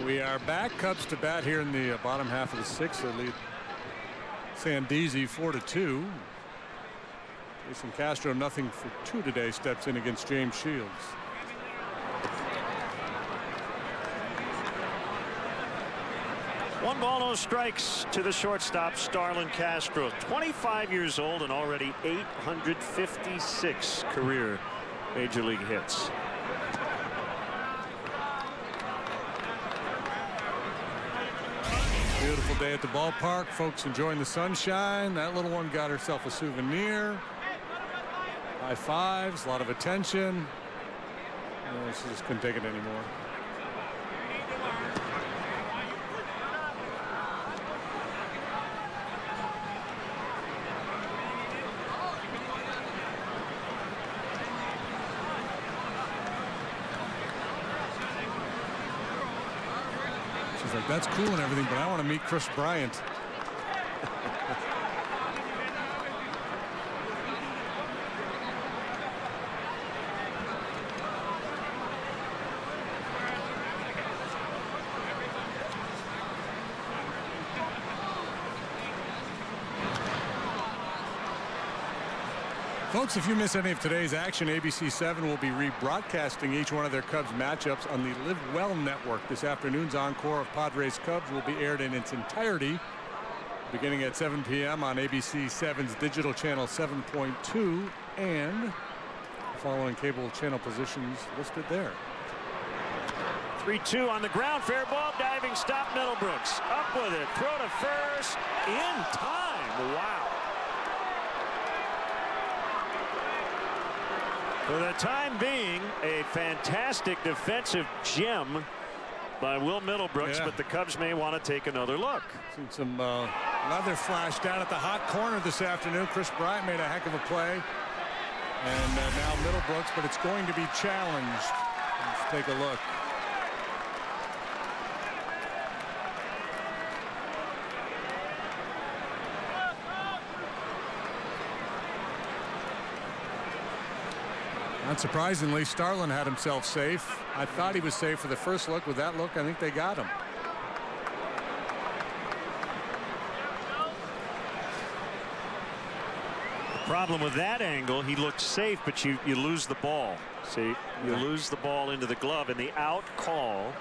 We are back. Cubs to bat here in the bottom half of the sixth. They lead Sandeesi 4-2. Jason Castro, 0 for 2 today, steps in against James Shields. One ball, no strikes to the shortstop, Starlin Castro. 25 years old and already 856 career major league hits. Beautiful day at the ballpark. Folks enjoying the sunshine. That little one got herself a souvenir. High fives, a lot of attention. She just couldn't take it anymore. She's like, that's cool and everything, but I want to meet Kris Bryant. Folks, if you miss any of today's action, ABC 7 will be rebroadcasting each one of their Cubs matchups on the Live Well Network. This afternoon's encore of Padres Cubs will be aired in its entirety beginning at 7 p.m. on ABC 7's digital channel 7.2 and following cable channel positions listed there. 3-2 on the ground. Fair ball. Diving stop. Middlebrooks up with it. Throw to first. In time. Wow. For the time being, a fantastic defensive gem by Will Middlebrooks, but the Cubs may want to take another look. Seen some leather flash down at the hot corner this afternoon. Kris Bryant made a heck of a play. And now Middlebrooks, but it's going to be challenged. Let's take a look. Not surprisingly, Starlin had himself safe. I thought he was safe for the first look. With that look, I think they got him. The problem with that angle, he looked safe, but you lose the ball. See, you lose the ball into the glove, and the out call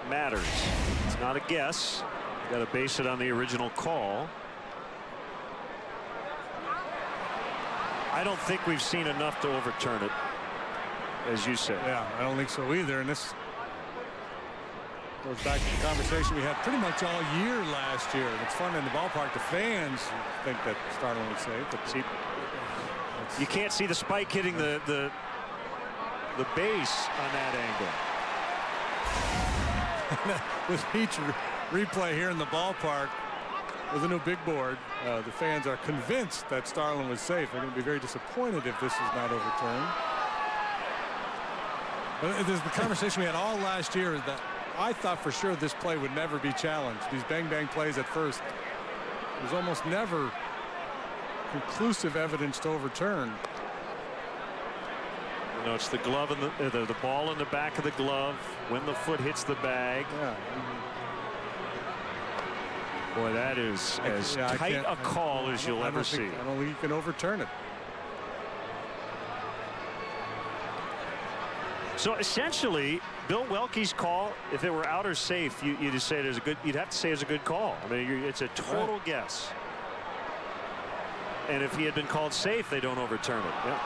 matters. It's not a guess. You got to base it on the original call. I don't think we've seen enough to overturn it, as you said. Yeah, I don't think so either. And this goes back to the conversation we had pretty much all year last year. It's fun in the ballpark. The fans think that Starlin was safe, but see, you can't see the spike hitting the base on that angle. With each replay here in the ballpark, with a new big board, the fans are convinced that Starlin was safe. They're going to be very disappointed if this is not overturned. But there's the conversation we had all last year that I thought for sure this play would never be challenged. These bang-bang plays at first, there's almost never conclusive evidence to overturn. You know, it's the glove and the ball in the back of the glove when the foot hits the bag. Yeah. Boy, that is as tight a call as you'll ever see. I don't think you can overturn it. So essentially, Bill Welke's call, if it were out or safe, you'd have to say it's a good call. I mean, it's a total guess. And if he had been called safe, they don't overturn it. Yeah.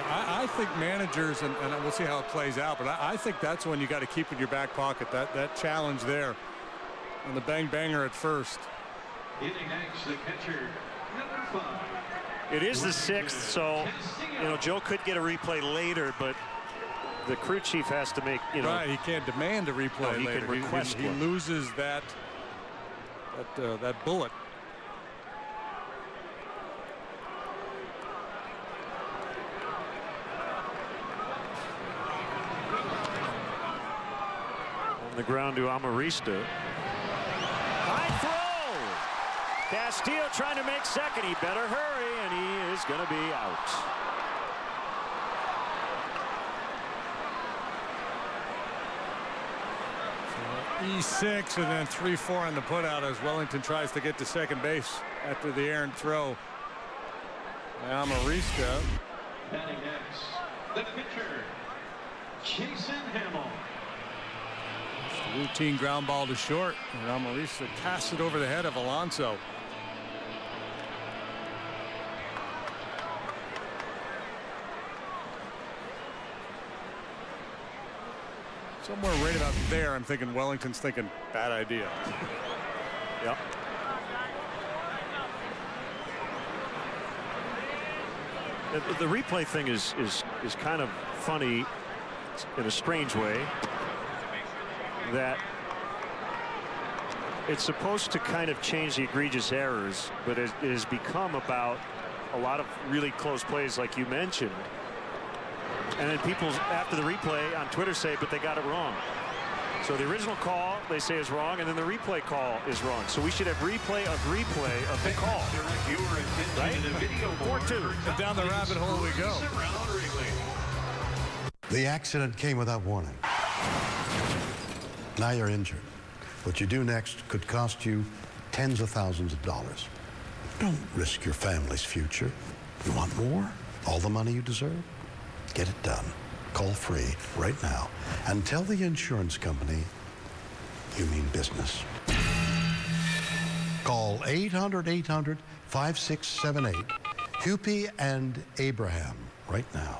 I think managers, and we'll see how it plays out, but I think that's one you got to keep in your back pocket. That challenge there. And the bang-banger at first. The catcher, number 5. It is the 6th, so, you know, Joe could get a replay later, but the crew chief has to make, you know. Right, he can't demand a replay he later. Can request he loses that bullet. On the ground to Amarista. High throw. Castillo trying to make second. He better hurry, and he is going to be out. E6 and then 3-4 on the putout as Wellington tries to get to second base after the errant throw. Now Marista. Batting next, the pitcher, Jason Hamill. Just a routine ground ball to short, and Marista casts it over the head of Alonso. Somewhere right about there, I'm thinking Wellington's thinking bad idea. Yep. The replay thing is kind of funny in a strange way, that it's supposed to kind of change the egregious errors, but it has become about a lot of really close plays like you mentioned. And then people after the replay on Twitter say, but they got it wrong. So the original call they say is wrong, and then the replay call is wrong. So we should have replay of the call. Right? 4-2. And down the rabbit hole we go. The accident came without warning. Now you're injured. What you do next could cost you tens of thousands of dollars. Don't risk your family's future. You want more? All the money you deserve? Get it done. Call free right now and tell the insurance company you mean business. Call 800-800-5678. Huppy and Abraham right now.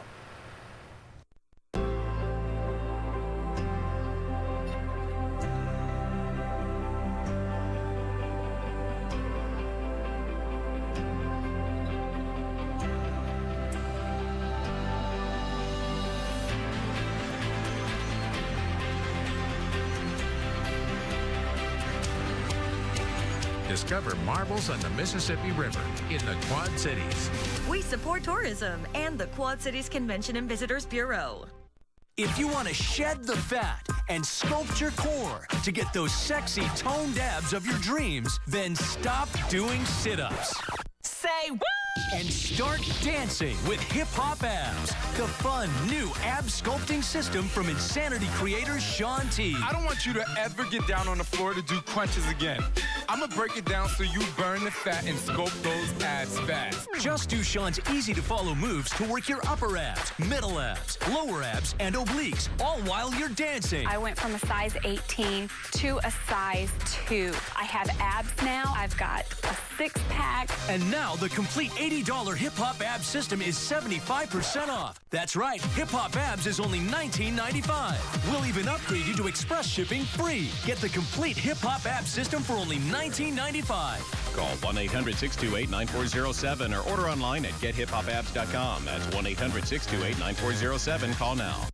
Discover marvels on the Mississippi River in the Quad Cities. We support tourism and the Quad Cities Convention and Visitors Bureau. If you want to shed the fat and sculpt your core to get those sexy toned abs of your dreams, then stop doing sit-ups. Say woo! And start dancing with Hip Hop Abs, the fun new ab sculpting system from Insanity creator Sean T. I don't want you to ever get down on the floor to do crunches again. I'm gonna break it down so you burn the fat and sculpt those abs fast. Just do Sean's easy-to-follow moves to work your upper abs, middle abs, lower abs, and obliques, all while you're dancing. I went from a size 18 to a size 2. I have abs now. I've got a six-pack. And now the complete $80 Hip Hop Abs system is 75% off. That's right, Hip Hop Abs is only $19.95. We'll even upgrade you to express shipping free. Get the complete Hip Hop Abs system for only $19.95. Call 1-800-628-9407 or order online at gethiphopabs.com. That's 1-800-628-9407. Call now.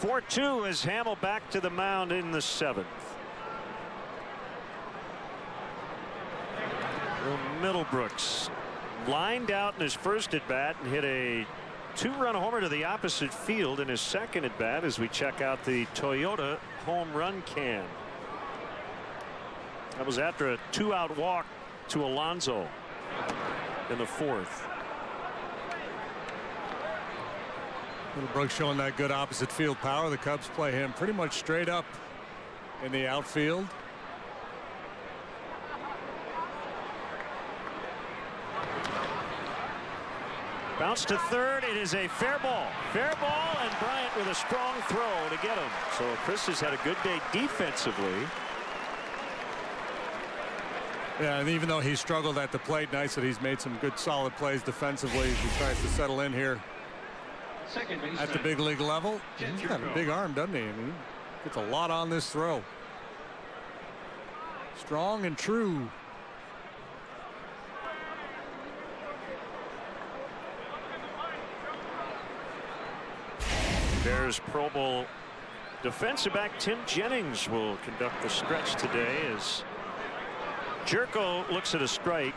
(4-2) as Hamill back to the mound in the 7th. Well, Middlebrooks lined out in his first at bat and hit a 2-run homer to the opposite field in his second at bat as we check out the Toyota home run cam. That was after a 2-out walk to Alonso in the 4th. Middlebrooks showing that good opposite field power. The Cubs play him pretty much straight up in the outfield. Bounce to third. It is a fair ball. Fair ball, and Bryant with a strong throw to get him. So Kris has had a good day defensively. Yeah, and even though he struggled at the plate, nice that he's made some good solid plays defensively as he tries to settle in here at the big league level. He's got a big arm, doesn't he? I mean, he gets a lot on this throw. Strong and true. Bears Pro Bowl defensive back Tim Jennings will conduct the stretch today as Jerko looks at a strike.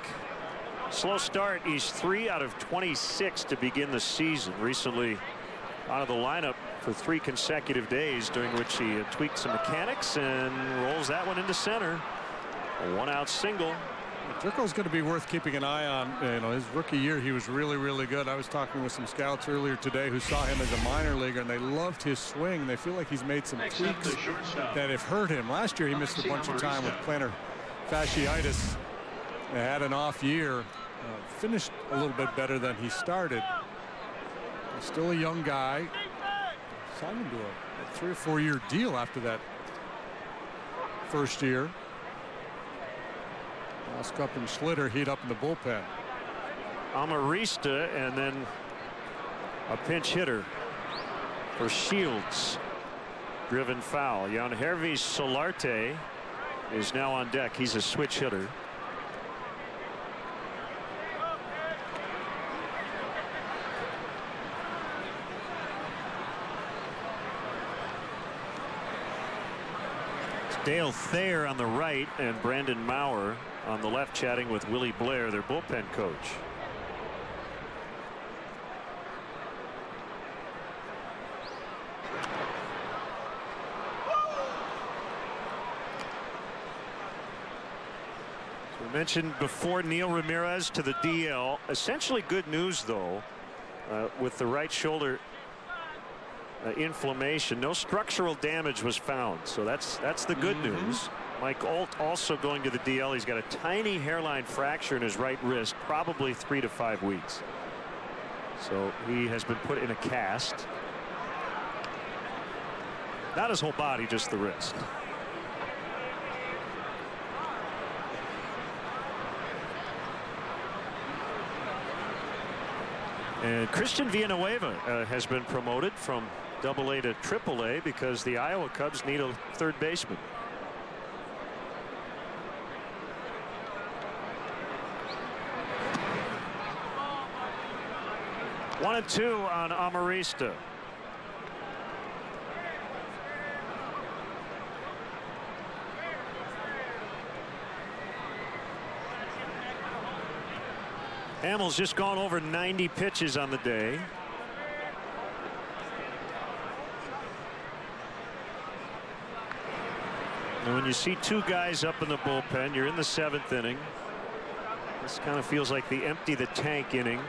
Slow start. He's 3 out of 26 to begin the season. Recently out of the lineup for 3 consecutive days, during which he tweaked some mechanics and rolls that one into center. A 1-out single. Turco's going to be worth keeping an eye on. You know, his rookie year, he was really, really good. I was talking with some scouts earlier today who saw him as a minor leaguer, and they loved his swing. They feel like he's made some tweaks that have hurt him. Last year, he missed a bunch of time with plantar fasciitis. He had an off year. Finished a little bit better than he started. He's still a young guy. Signed him to a 3 or 4 year deal after that first year. Oscup and Schlitter heat up in the bullpen. Amarista, and then a pinch hitter for Shields. Driven foul. Yangervis Solarte is now on deck. He's a switch hitter. It's Dale Thayer on the right and Brandon Maurer on the left, chatting with Willie Blair, their bullpen coach. So we mentioned before Neil Ramirez to the DL. Essentially good news, though, with the right shoulder inflammation. No structural damage was found, so that's the good news. Mike Alt also going to the DL. He's got a tiny hairline fracture in his right wrist, probably 3 to 5 weeks. So he has been put in a cast. Not his whole body, just the wrist. And Christian Villanueva has been promoted from AA to AAA because the Iowa Cubs need a third baseman. One and two on Amarista. Hamill's just gone over 90 pitches on the day. And when you see 2 guys up in the bullpen, you're in the 7th inning. This kind of feels like the empty the tank inning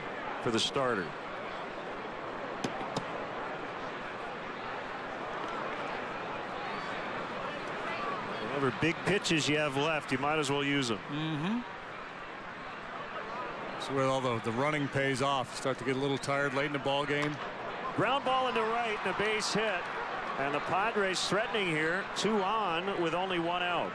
for the starter. Whatever big pitches you have left, you might as well use them. So where all the running pays off. Start to get a little tired late in the ball game. Ground ball into right and a base hit. And the Padres threatening here. 2 on with only 1 out.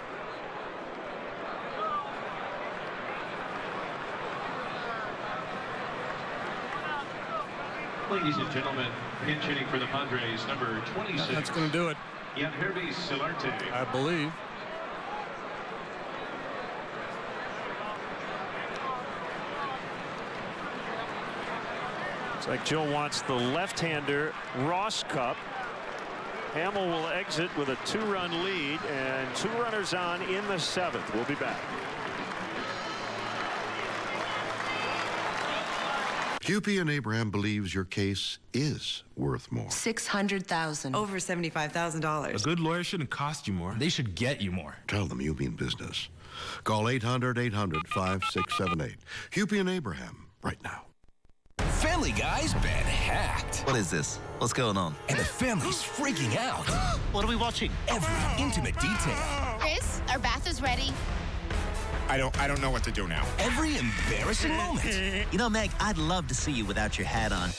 Ladies and gentlemen, pinch hitting for the Padres, number 26. That's going to do it. Yangervis Solarte. I believe. It's like Joe wants the left-hander Ross Cup. Hamill will exit with a 2-run lead and 2 runners on in the 7th. We'll be back. Hupy and Abraham believes your case is worth more. $600,000. Over $75,000. A good lawyer shouldn't cost you more. They should get you more. Tell them you mean business. Call 800-800-5678. Hupy and Abraham right now. Family Guy's been hacked. What is this? What's going on? And the family's freaking out. What are we watching? Every intimate detail. Chris, our bath is ready. I don't know what to do now. Every embarrassing moment. You know, Meg, I'd love to see you without your hat on.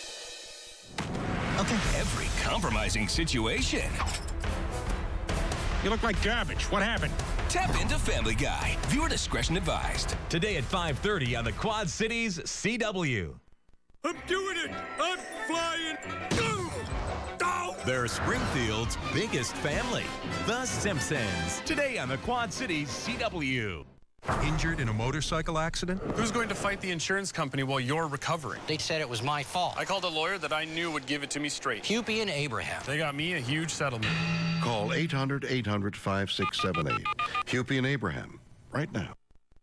Okay. Every compromising situation. You look like garbage. What happened? Tap into Family Guy. Viewer discretion advised. Today at 5:30 on the Quad Cities CW. I'm doing it! I'm flying! They're Springfield's biggest family, The Simpsons. Today on the Quad Cities CW. Injured in a motorcycle accident? Who's going to fight the insurance company while you're recovering? They said it was my fault. I called a lawyer that I knew would give it to me straight. Hupy and Abraham. They got me a huge settlement. Call 800-800-5678. Hupy and Abraham right now.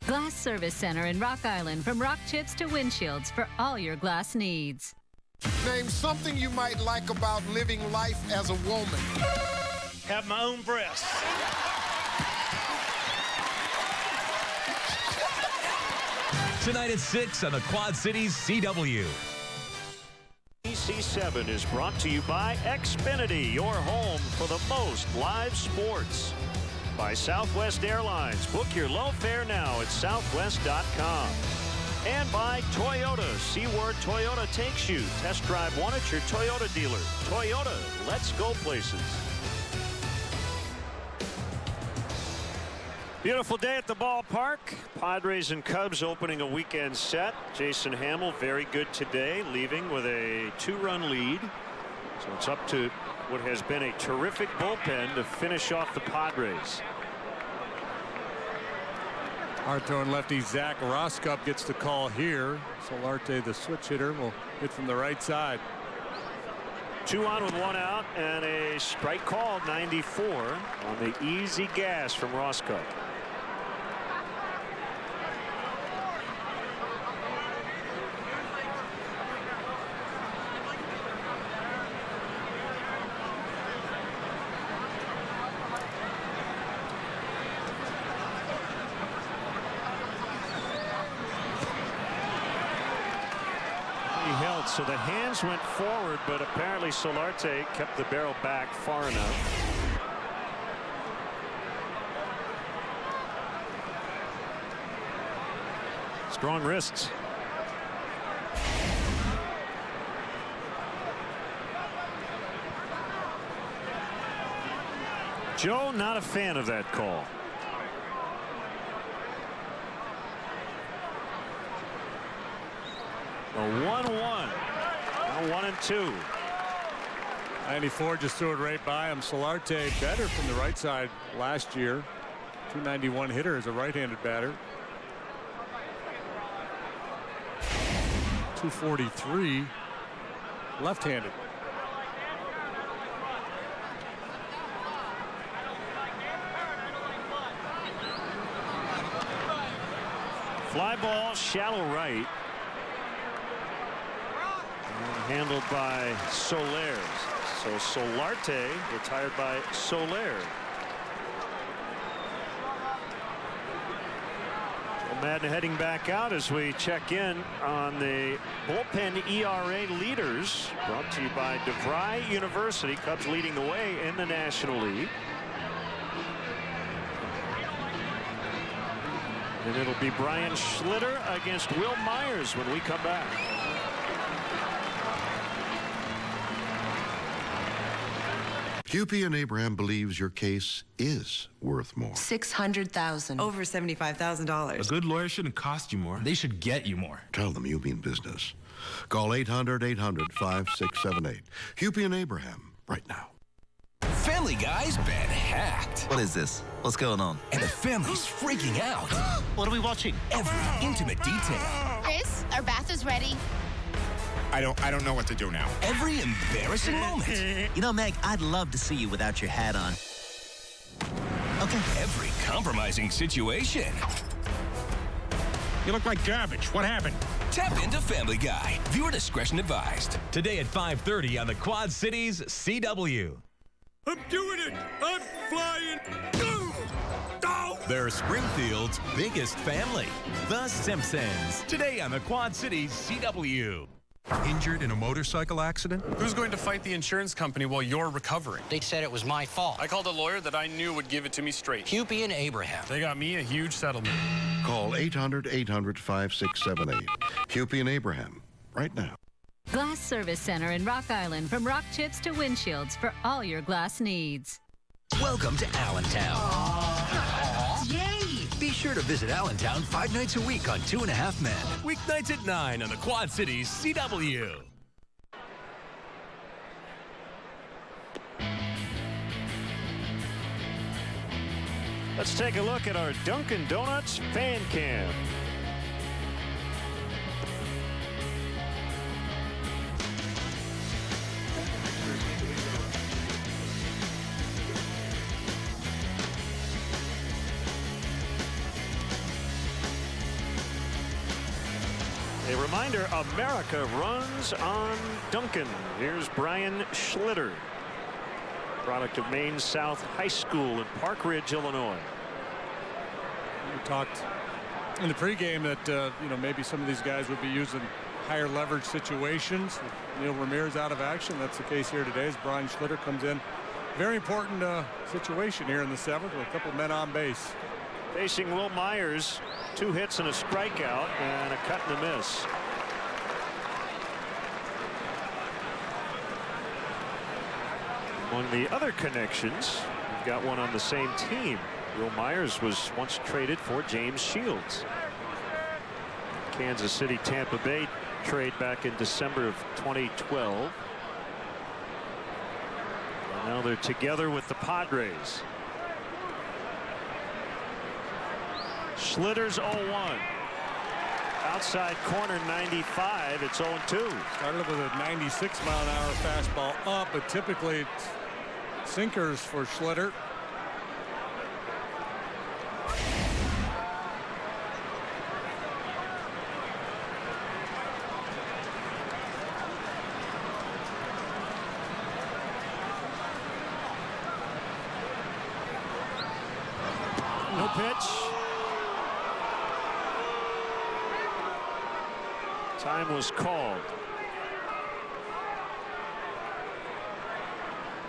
Glass Service Center in Rock Island. From rock chips to windshields for all your glass needs. Name something you might like about living life as a woman. Have my own breasts. Tonight at 6 on the Quad Cities CW. EC7 is brought to you by Xfinity, your home for the most live sports. By Southwest Airlines. Book your low fare now at southwest.com. And by Toyota. See where Toyota takes you. Test drive one at your Toyota dealer. Toyota, let's go places. Beautiful day at the ballpark. Padres and Cubs opening a weekend set. Jason Hamill very good today, leaving with a 2-run lead. So it's up to what has been a terrific bullpen to finish off the Padres. Hard throwing lefty Zach Roskup gets the call here. Solarte, the switch hitter, will hit from the right side. 2 on with 1 out and a strike call. 94 on the easy gas from Roskup. So the hands went forward, but apparently Solarte kept the barrel back far enough. Strong wrists. Joe, not a fan of that call. A 1-1. 1-2. 94 just threw it right by him. Solarte better from the right side last year. 291 hitter as a right-handed batter. 243 left-handed. Fly ball, shallow right. Handled by Soler. So Solarte retired by Soler. So Madden heading back out as we check in on the bullpen ERA leaders. Brought to you by DeVry University. Cubs leading the way in the National League. And it'll be Brian Schlitter against Will Myers when we come back. Hupy and Abraham believes your case is worth more. $600,000. Over $75,000. A good lawyer shouldn't cost you more. They should get you more. Tell them you mean business. Call 800-800-5678. Hupy and Abraham right now. Family Guy's been hacked. What is this? What's going on? And the family's freaking out. What are we watching? Every intimate detail. Chris, our bath is ready. I don't know what to do now. Every embarrassing moment. You know, Meg, I'd love to see you without your hat on. Okay. Every compromising situation. You look like garbage. What happened? Tap into Family Guy. Viewer discretion advised. Today at 5:30 on the Quad Cities CW. I'm doing it! I'm flying! They're Springfield's biggest family, the Simpsons. Today on the Quad Cities CW. Injured in a motorcycle accident? Who's going to fight the insurance company while you're recovering? They said it was my fault. I called a lawyer that I knew would give it to me straight. Hupy and Abraham. They got me a huge settlement. Call 800-800-5678. Hupy and Abraham right now. Glass Service Center in Rock Island. From rock chips to windshields for all your glass needs. Welcome to Allentown. Yay! Be sure to visit Allentown 5 nights a week on 2.5 Men. Weeknights at 9 on the Quad Cities CW. Let's take a look at our Dunkin' Donuts fan cam. They were reminder, America runs on Duncan. Here's Brian Schlitter, product of Maine South High School in Park Ridge, Illinois. We talked in the pregame that maybe some of these guys would be using higher leverage situations with Neil Ramirez out of action. That's the case here today as Brian Schlitter comes in. Very important situation here in the 7th with a couple men on base. Facing Will Myers, 2 hits and a strikeout and a cut and a miss. Among the other connections, we've got one on the same team. Will Myers was once traded for James Shields. Kansas City Tampa Bay trade back in December of 2012. And now they're together with the Padres. Schlitter's 0-1. Outside corner 95. It's 0-2. Started with a 96-mile-an-hour fastball up, but typically it's sinkers for Schlitter. No pitch. Time was called.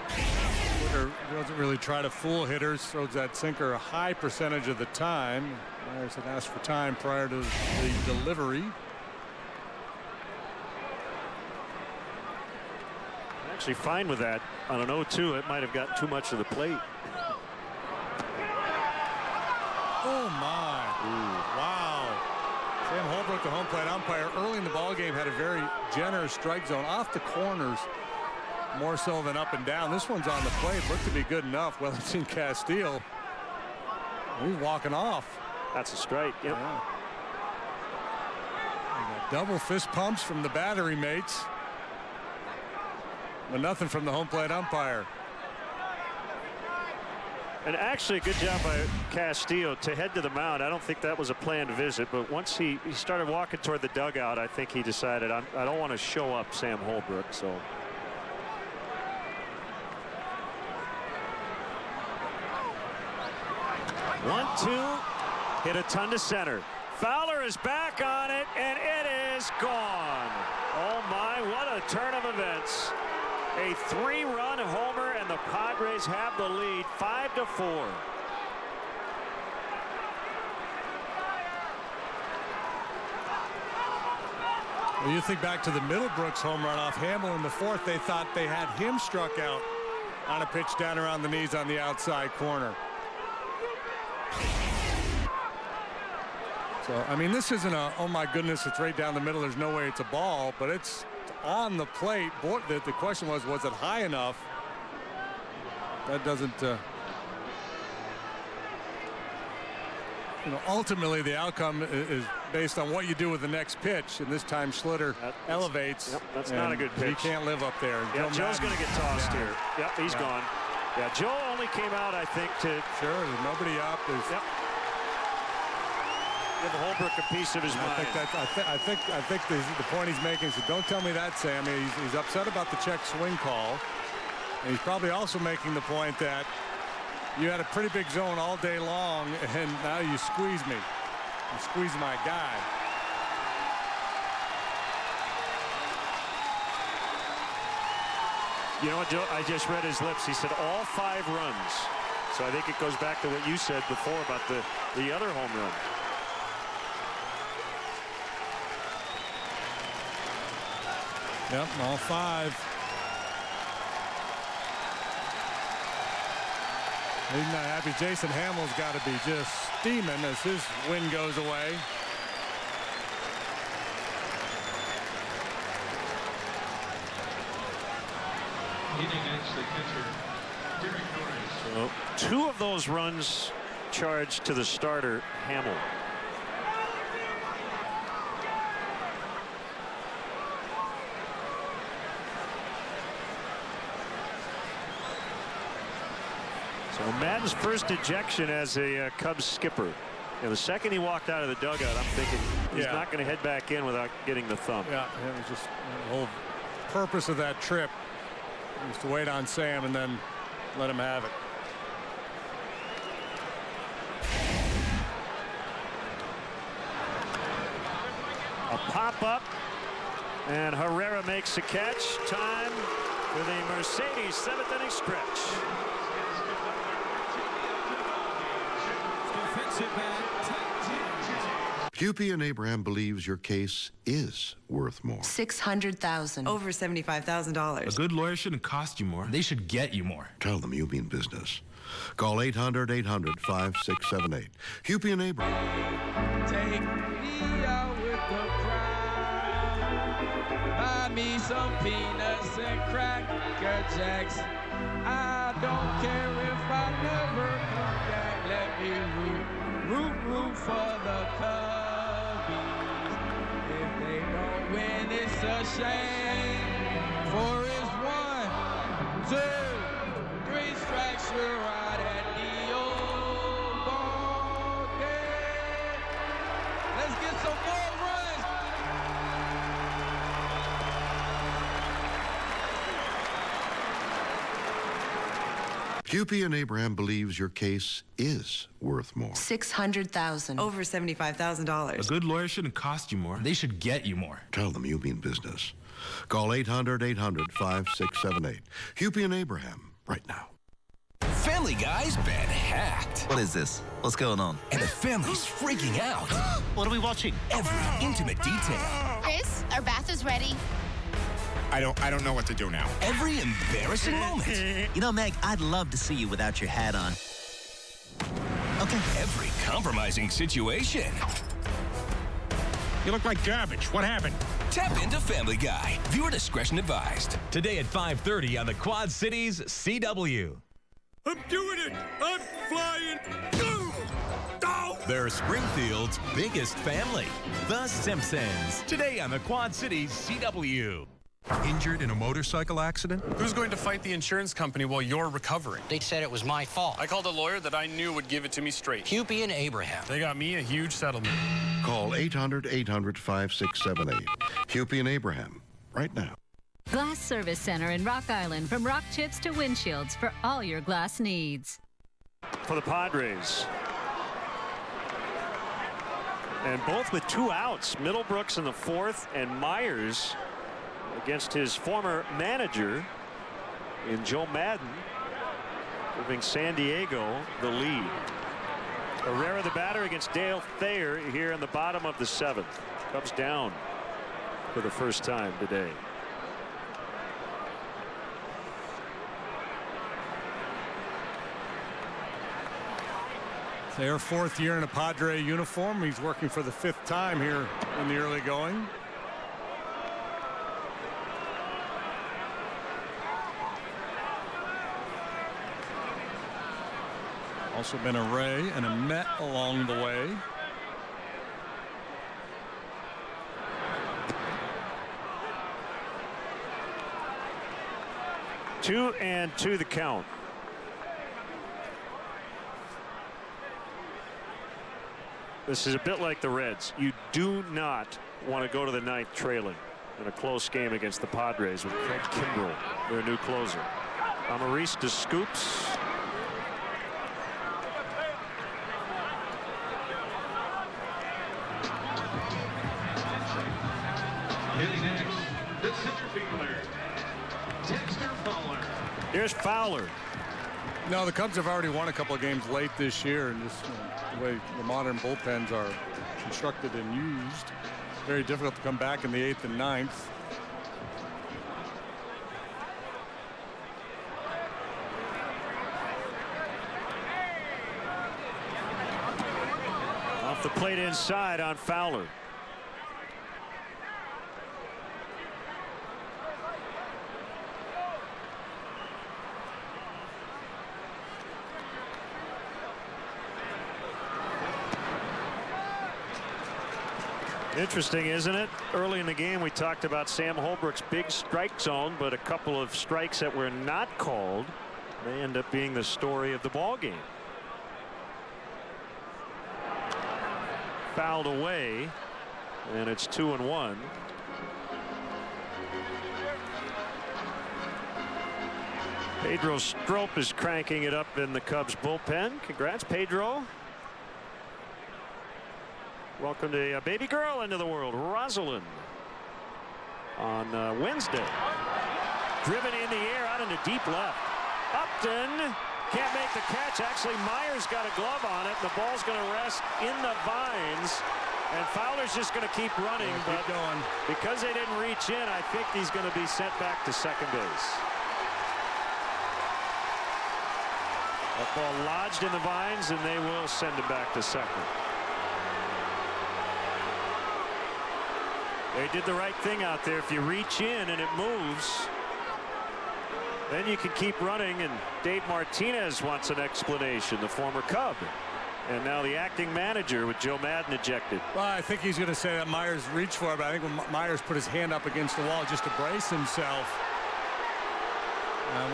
Schlitter doesn't really try to fool hitters. Throws that sinker a high percentage of the time. Myers had asked for time prior to the delivery. I'm actually fine with that. On an 0-2, it might have gotten too much of the plate. Oh my. Ooh. Wow. Sam Holbrook, the home plate umpire, early in the ball game had a very generous strike zone off the corners, more so than up and down. This one's on the plate, looked to be good enough. Wellington Castillo, he's walking off. That's a strike. Yep. Yeah. Double fist pumps from the battery mates, but nothing from the home plate umpire. And actually a good job by Castillo to head to the mound. I don't think that was a planned visit, but once he started walking toward the dugout, I think he decided I don't want to show up Sam Holbrook. So one, two, hit a ton to center. Fowler is back on it, and it is gone. Oh my, what a turn of events. A 3-run homer, and the Padres have the lead 5-4. Well, you think back to the Middlebrooks home run off Hamill in the 4th. They thought they had him struck out on a pitch down around the knees on the outside corner. So, I mean, this isn't a, oh my goodness, it's right down the middle, there's no way it's a ball, but it's on the plate. Boy, the question was it high enough? That doesn't, ultimately the outcome is based on what you do with the next pitch, and this time Schlitter elevates. Yep, that's not a good pitch. He can't live up there. Yeah, Joe's going to get tossed here. Yep, he's gone. Yeah, Joe only came out, I think, to. Sure, there's nobody up. Yep. Give Holbrook a piece of his mind. I think the point he's making is, don't tell me that, Sam. He's upset about the check swing call, and he's probably also making the point that you had a pretty big zone all day long, and now you squeeze me. You squeeze my guy. You know what, Joe? I just read his lips. He said all 5 runs. So I think it goes back to what you said before about the other home run. Yep, all 5. He's not happy. Jason Hamill's got to be just steaming as his win goes away. So 2 of those runs charged to the starter, Hamill. So Madden's first ejection as a Cubs skipper. The second he walked out of the dugout, I'm thinking He's not going to head back in without getting the thumb. Yeah, it was just the whole purpose of that trip was to wait on Sam and then let him have it. A pop-up, and Herrera makes a catch. Time for the Mercedes 7th inning stretch. Hupy and Abraham believes your case is worth more. $600,000. Over $75,000. A good lawyer shouldn't cost you more. They should get you more. Tell them you mean business. Call 800-800-5678. Hupy and Abraham. Take me out with the crowd. Buy me some peanuts and Cracker Jacks. I don't care if I never come back. Let me root for the Cubbies. If they don't win, it's a shame. For it's 1, 2, 3 strikes, you're out at the old ball game. Let's get some more runs. Hupy and Abraham believes your case is worth more. $600,000. Over $75,000. A good lawyer shouldn't cost you more. They should get you more. Tell them you mean business. Call 800-800-5678. Hupy and Abraham, right now. Family Guy's been hacked. What is this? What's going on? And the family's freaking out. What are we watching? Every intimate detail. Chris, our bath is ready. I don't know what to do now. Every embarrassing moment. You know, Meg, I'd love to see you without your hat on. Okay. Every compromising situation. You look like garbage. What happened? Tap into Family Guy. Viewer discretion advised. Today at 5:30 on the Quad Cities CW. I'm doing it. I'm flying. They're Springfield's biggest family, the Simpsons. Today on the Quad Cities CW. Injured in a motorcycle accident? Who's going to fight the insurance company while you're recovering? They said it was my fault. I called a lawyer that I knew would give it to me straight. Hupy and Abraham. They got me a huge settlement. Call 800-800-5678. Hupy and Abraham, right now. Glass Service Center in Rock Island, from rock chips to windshields for all your glass needs. For the Padres. And both with 2 outs. Middlebrooks in the 4th, and Myers against his former manager in Joe Madden, giving San Diego the lead. Herrera the batter against Dale Thayer here in the bottom of the 7th. Cubs down for the first time today. Thayer, 4th year in a Padre uniform. He's working for the 5th time here in the early going. Also been a Ray and a Met along the way. Two and 2 the count. This is a bit like the Reds. You do not want to go to the 9th trailing in a close game against the Padres with Craig Kimbrell, their new closer. Amarista scoops. Hitting next, the center fielder, Dexter Fowler. Here's Fowler. No, the Cubs have already won a couple of games late this year, and just the way the modern bullpens are constructed and used, very difficult to come back in the 8th and 9th. Off the plate inside on Fowler. Interesting, isn't it? Early in the game, we talked about Sam Holbrook's big strike zone, but a couple of strikes that were not called may end up being the story of the ball game. Fouled away. And it's 2-1. Pedro Strop is cranking it up in the Cubs bullpen. Congrats, Pedro. Welcome to a baby girl into the world, Rosalind, on Wednesday. Driven in the air out into deep left. Upton can't make the catch. Actually, Myers got a glove on it. The ball's going to rest in the vines. And Fowler's just going to keep running. But going. Because they didn't reach in, I think he's going to be sent back to second base. That ball lodged in the vines, and they will send it back to second. They did the right thing out there. If you reach in and it moves, then you can keep running. And Dave Martinez wants an explanation, the former Cub. And now the acting manager with Joe Madden ejected. Well, I think he's going to say that Myers reached for it, but I think when Myers put his hand up against the wall just to brace himself,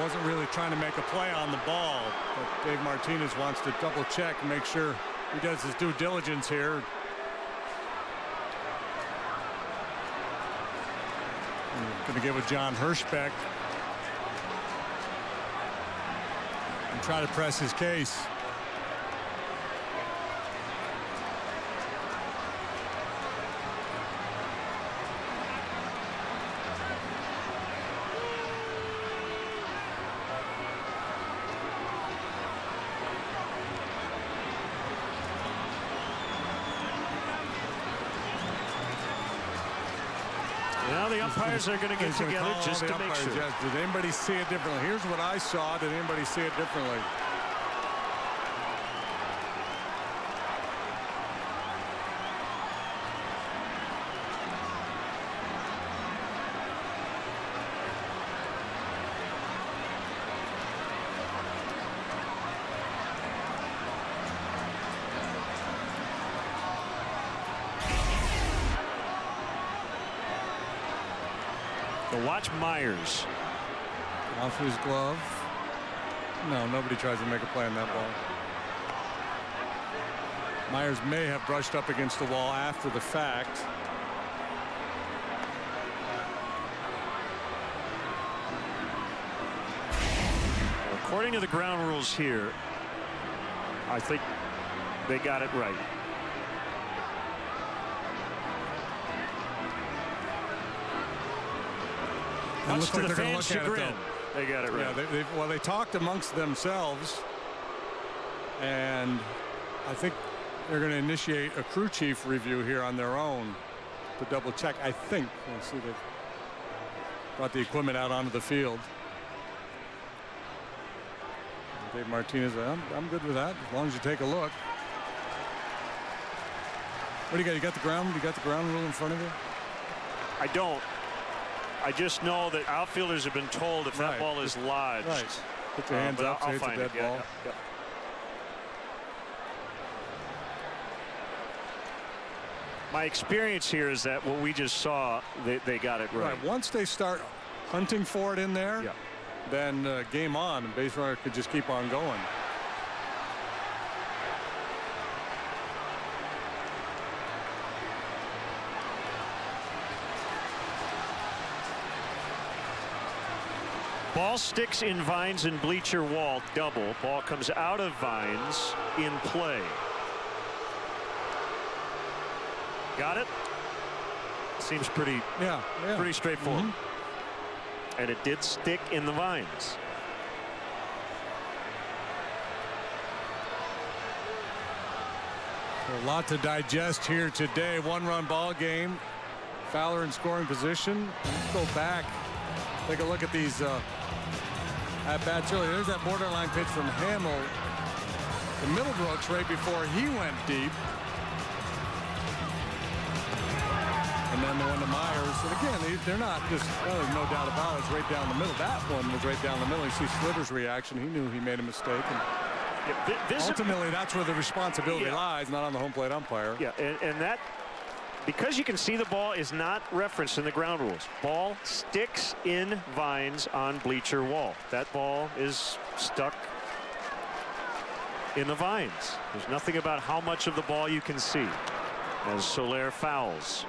wasn't really trying to make a play on the ball. But Dave Martinez wants to double check and make sure he does his due diligence here. Going to get with John Hirschbeck and try to press his case. Now the umpires are going to get together just to make sure. Yes. Did anybody see it differently? Here's what I saw. Did anybody see it differently? Watch Myers. Off his glove. No, nobody tries to make a play on that ball. Myers may have brushed up against the wall after the fact. According to the ground rules here, I think they got it right. Much to the fans' chagrin, they got it right. Yeah, they talked amongst themselves, and I think they're going to initiate a crew chief review here on their own to double check. I think. We'll see, they brought the equipment out onto the field. Dave Martinez, I'm good with that as long as you take a look. What do you got? You got the ground rule in front of you? I don't. I just know that outfielders have been told if that ball is lodged. Right. Put your hands up, say it's a dead ball. Yeah. My experience here is that what we just saw, they got it right. Once they start hunting for it in there, then game on. And base runner could just keep on going. Ball sticks in vines and bleacher wall, double. Ball comes out of vines, in play. Got it? Seems pretty straightforward. And it did stick in the vines. A lot to digest here today. One-run ball game. Fowler in scoring position. Let's go back. Take a look at these at-bats earlier. There's that borderline pitch from Hamill to Middlebrooks right before he went deep. And then the one to Myers. And again, they're not just, there's no doubt about it. It's right down the middle. That one was right down the middle. You see Slitter's reaction. He knew he made a mistake. And ultimately, that's where the responsibility lies, not on the home plate umpire. Yeah, and that, because you can see the ball is not referenced in the ground rules. Ball sticks in vines on bleacher wall. That ball is stuck in the vines. There's nothing about how much of the ball you can see as Soler fouls.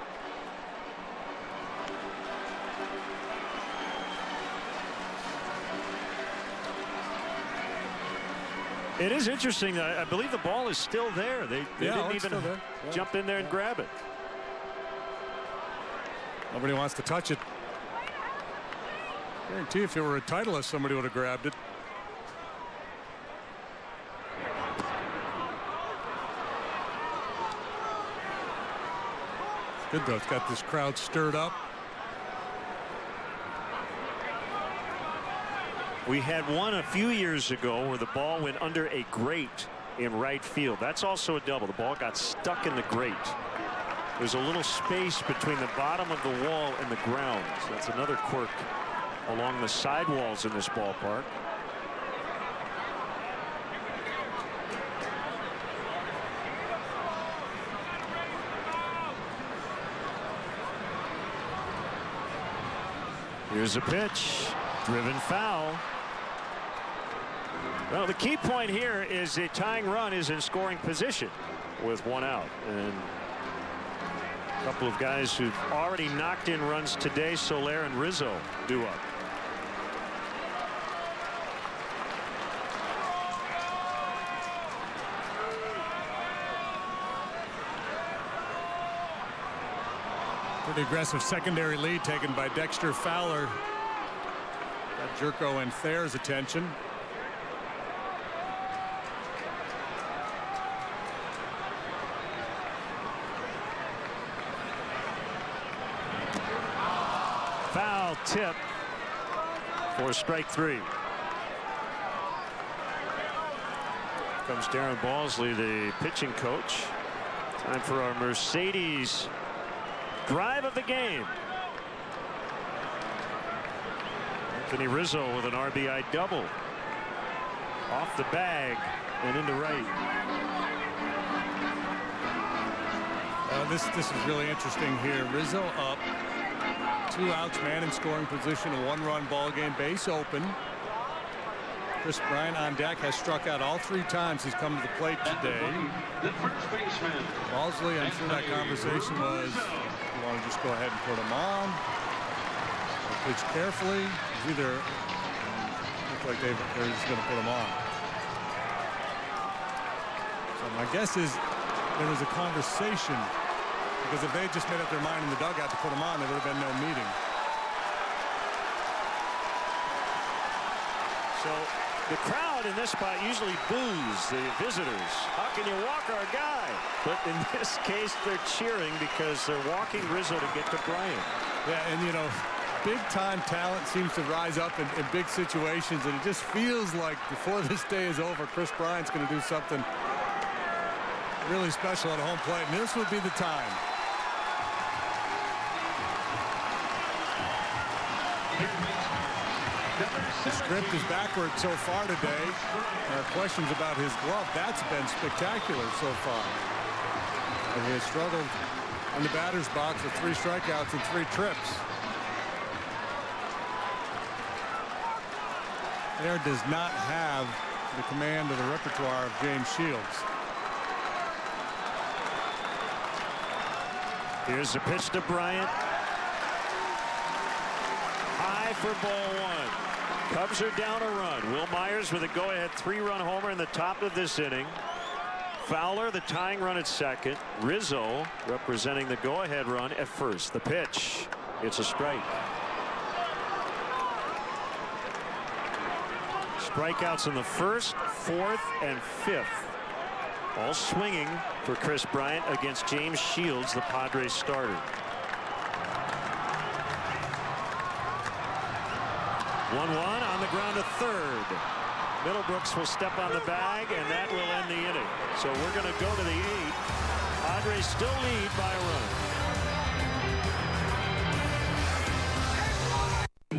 It is interesting. I believe the ball is still there. They didn't even jump in there and grab it. Nobody wants to touch it. I guarantee if it were a Titleist, somebody would have grabbed it. It's good though. It's got this crowd stirred up. We had one a few years ago where the ball went under a grate in right field. That's also a double. The ball got stuck in the grate. There's a little space between the bottom of the wall and the ground. So that's another quirk along the sidewalls in this ballpark. Here's a pitch. Driven foul. Well, the key point here is the tying run is in scoring position with one out. And a couple of guys who've already knocked in runs today, Soler and Rizzo, due up. Pretty aggressive secondary lead taken by Dexter Fowler. Got Jerko and Thayer's attention. Foul tip for strike three. Comes Darren Balsley, the pitching coach. Time for our Mercedes drive of the game. Anthony Rizzo with an RBI double. Off the bag and into right. This is really interesting here. Rizzo up. 2 outs, man in scoring position, a 1-run ball game, base open. Kris Bryant on deck, has struck out all 3 times he's come to the plate today. Balsley, I'm sure that conversation was, you want to just go ahead and put him on. Pitch carefully. Either look like they're just going to put him on. So my guess is there was a conversation. Because if they just made up their mind in the dugout to put him on, there would have been no meeting. So the crowd in this spot usually boos the visitors. How can you walk our guy? But in this case, they're cheering because they're walking Rizzo to get to Bryant. Yeah, and you know, big-time talent seems to rise up in big situations, and it just feels like before this day is over, Kris Bryant's going to do something really special at home plate, and this would be the time. The script is backward so far today. There are questions about his glove. That's been spectacular so far. And he has struggled in the batter's box with 3 strikeouts and 3 trips. There does not have the command of the repertoire of James Shields. Here's the pitch to Bryant. High for ball 1. Cubs are down a run. Will Myers with a go-ahead 3-run homer in the top of this inning. Fowler the tying run at second. Rizzo representing the go-ahead run at first. The pitch. It's a strike. Strikeouts in the 1st, 4th, and 5th. All swinging for Kris Bryant against James Shields, the Padres starter. 1-1 on the ground to third. Middlebrooks will step on the bag, and that will end the inning. So we're going to go to the 8th. Padres still lead by a run.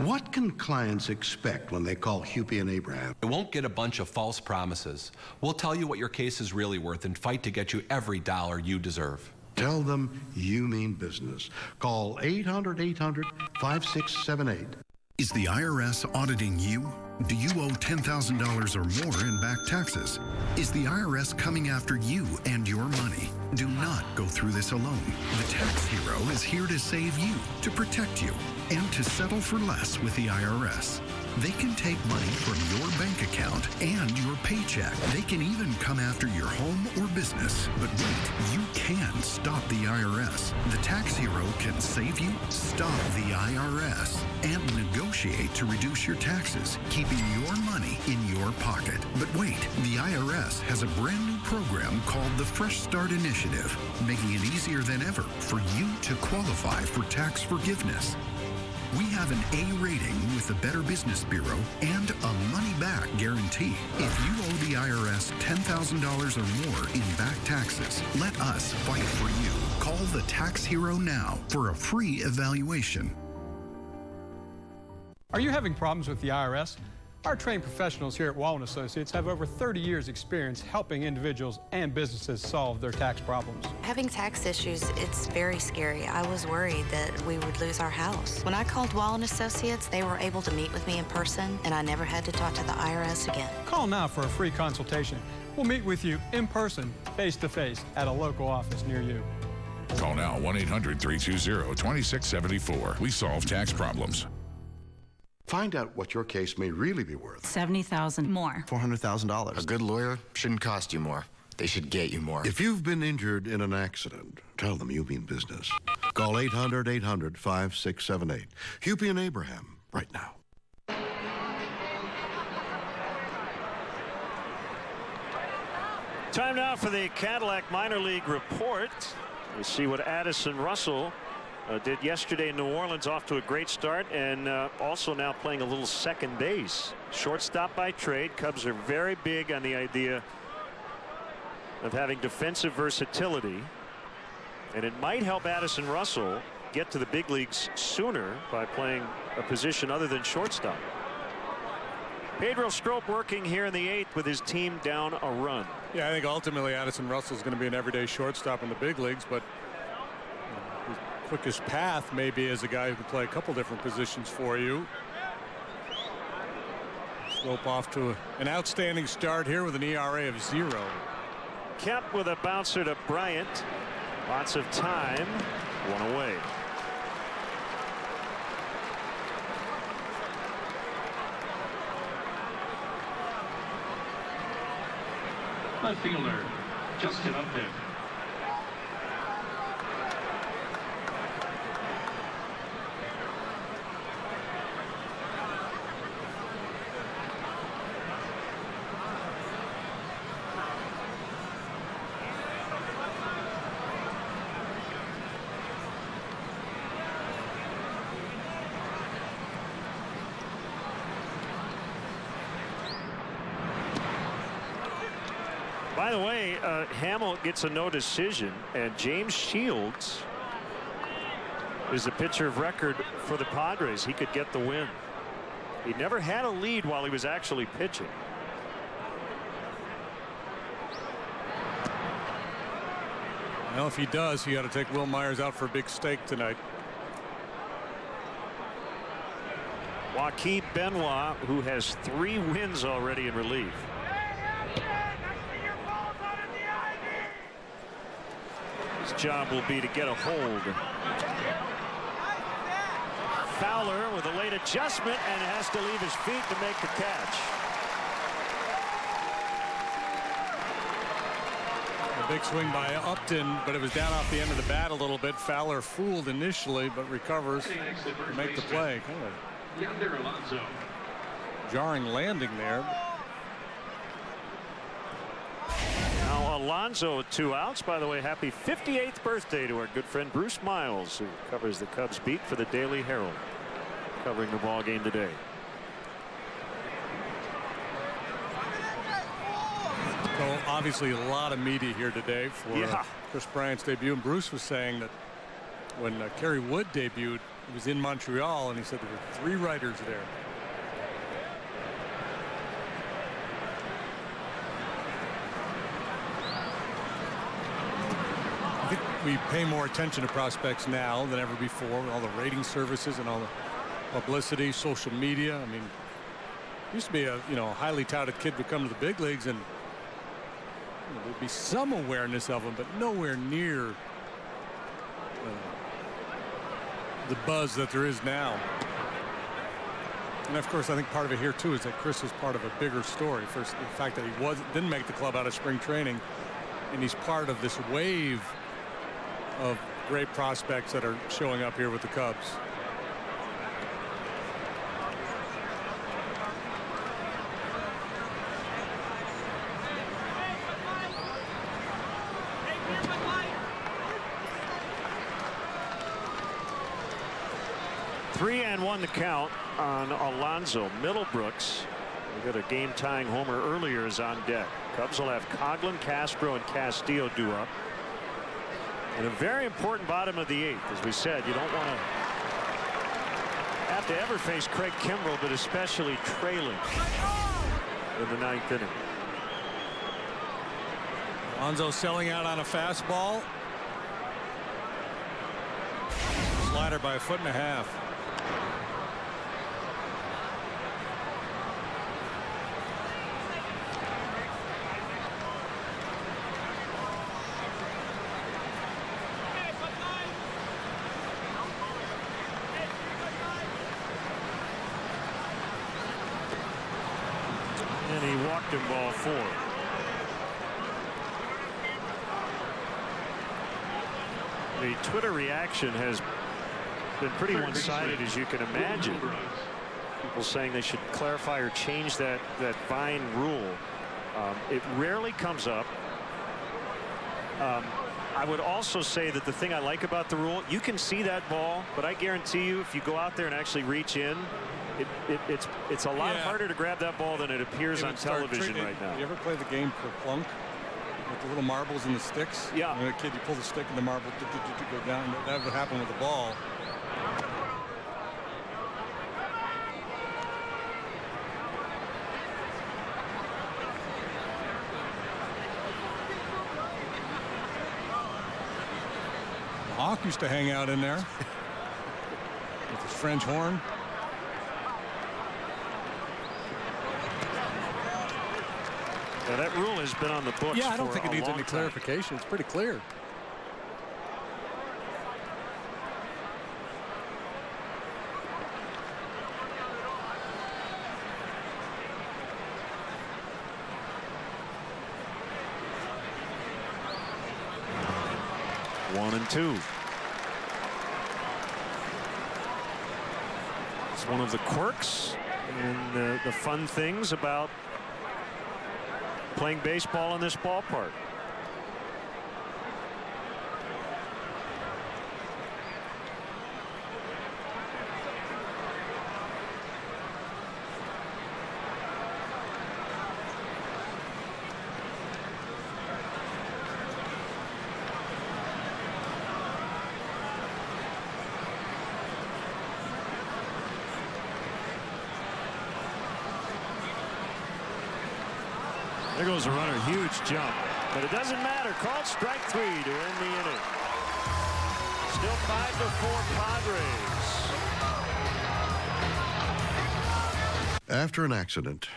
What can clients expect when they call Hupy and Abraham? You won't get a bunch of false promises. We'll tell you what your case is really worth and fight to get you every dollar you deserve. Tell them you mean business. Call 800-800-5678. Is the IRS auditing you? Do you owe $10,000 or more in back taxes? Is the IRS coming after you and your money? Do not go through this alone. The Tax Hero is here to save you, to protect you, and to settle for less with the IRS. They can take money from your bank account and your paycheck. They can even come after your home or business. But wait, you can stop the IRS. The Tax Hero can save you, stop the IRS, and negotiate to reduce your taxes, keeping your money in your pocket. But wait, the IRS has a brand new program called the Fresh Start Initiative, making it easier than ever for you to qualify for tax forgiveness. We have an A rating with the Better Business Bureau and a money-back guarantee. If you owe the IRS $10,000 or more in back taxes, let us fight for you. Call the Tax Hero now for a free evaluation. Are you having problems with the IRS? Our trained professionals here at Wallen Associates have over 30 years experience helping individuals and businesses solve their tax problems. Having tax issues, it's very scary. I was worried that we would lose our house. When I called Wallen Associates, they were able to meet with me in person, and I never had to talk to the IRS again. Call now for a free consultation. We'll meet with you in person, face-to-face, at a local office near you. Call now, 1-800-320-2674. We solve tax problems. Find out what your case may really be worth. $70,000 more. $400,000. A good lawyer shouldn't cost you more. They should get you more. If you've been injured in an accident, tell them you mean business. Call 800-800-5678. Hupy and Abraham, right now. Time now for the Cadillac Minor League Report. We'll see what Addison Russell did yesterday in New Orleans, off to a great start, and also now playing a little second base. Shortstop by trade. Cubs are very big on the idea of having defensive versatility, and it might help Addison Russell get to the big leagues sooner by playing a position other than shortstop. Pedro Strop working here in the 8th with his team down a run. Yeah, I think ultimately Addison Russell is going to be an everyday shortstop in the big leagues, but quickest path maybe as a guy who can play a couple different positions for you. Slope off to an outstanding start here with an ERA of 0. Kemp with a bouncer to Bryant. Lots of time. One away. Left fielder Justin Upton. By the way, Hamill gets a no decision, and James Shields is the pitcher of record for the Padres. He could get the win. He never had a lead while he was actually pitching. Well, if he does, he got to take Will Myers out for a big steak tonight. Joaquin Benoit, who has 3 wins already in relief. His job will be to get a hold. Fowler with a late adjustment and has to leave his feet to make the catch. A big swing by Upton, but it was down off the end of the bat a little bit. Fowler fooled initially, but recovers to make the play. Kind of jarring landing there. Now Alonso with 2 outs. By the way, happy 58th birthday to our good friend Bruce Miles, who covers the Cubs beat for the Daily Herald, covering the ball game today. So obviously a lot of media here today for Kris Bryant's debut, and Bruce was saying that when Kerry Wood debuted, he was in Montreal, and he said there were 3 writers there. I think we pay more attention to prospects now than ever before, with all the rating services and all the publicity, social media. I mean, used to be a highly touted kid would come to the big leagues and there'd be some awareness of him, but nowhere near the buzz that there is now. And of course, I think part of it here too is that Kris is part of a bigger story. First, the fact that he didn't make the club out of spring training, and he's part of this wave of great prospects that are showing up here with the Cubs. Three and one to count on Alonso. Middlebrooks, we got a game-tying homer earlier, is on deck. Cubs will have Coughlin, Castro, and Castillo due up. And a very important bottom of the eighth. As we said, you don't want to have to ever face Craig Kimbrell, but especially trailing in the ninth inning. Alonso selling out on a fastball. Slider by 1.5 feet. And he walked him ball 4. The Twitter reaction has been pretty one-sided, as you can imagine. People saying they should clarify or change that Vine rule. It rarely comes up. I would also say that the thing I like about the rule, you can see that ball, but I guarantee you if you go out there and actually reach in, it's a lot harder to grab that ball than it appears on television right now. You ever play the game for plunk with the little marbles and the sticks? Yeah. When a kid, you pull the stick and the marble go down. That would happen with the ball. Hawk used to hang out in there with his French horn. Now that rule has been on the books. Yeah, I don't think it needs any time. clarification. It's pretty clear. One and two. It's one of the quirks and the fun things about playing baseball in this ballpark. There goes a runner, huge jump, but it doesn't matter. Called strike 3 to end the inning. Still 5-4 Padres. After an accident,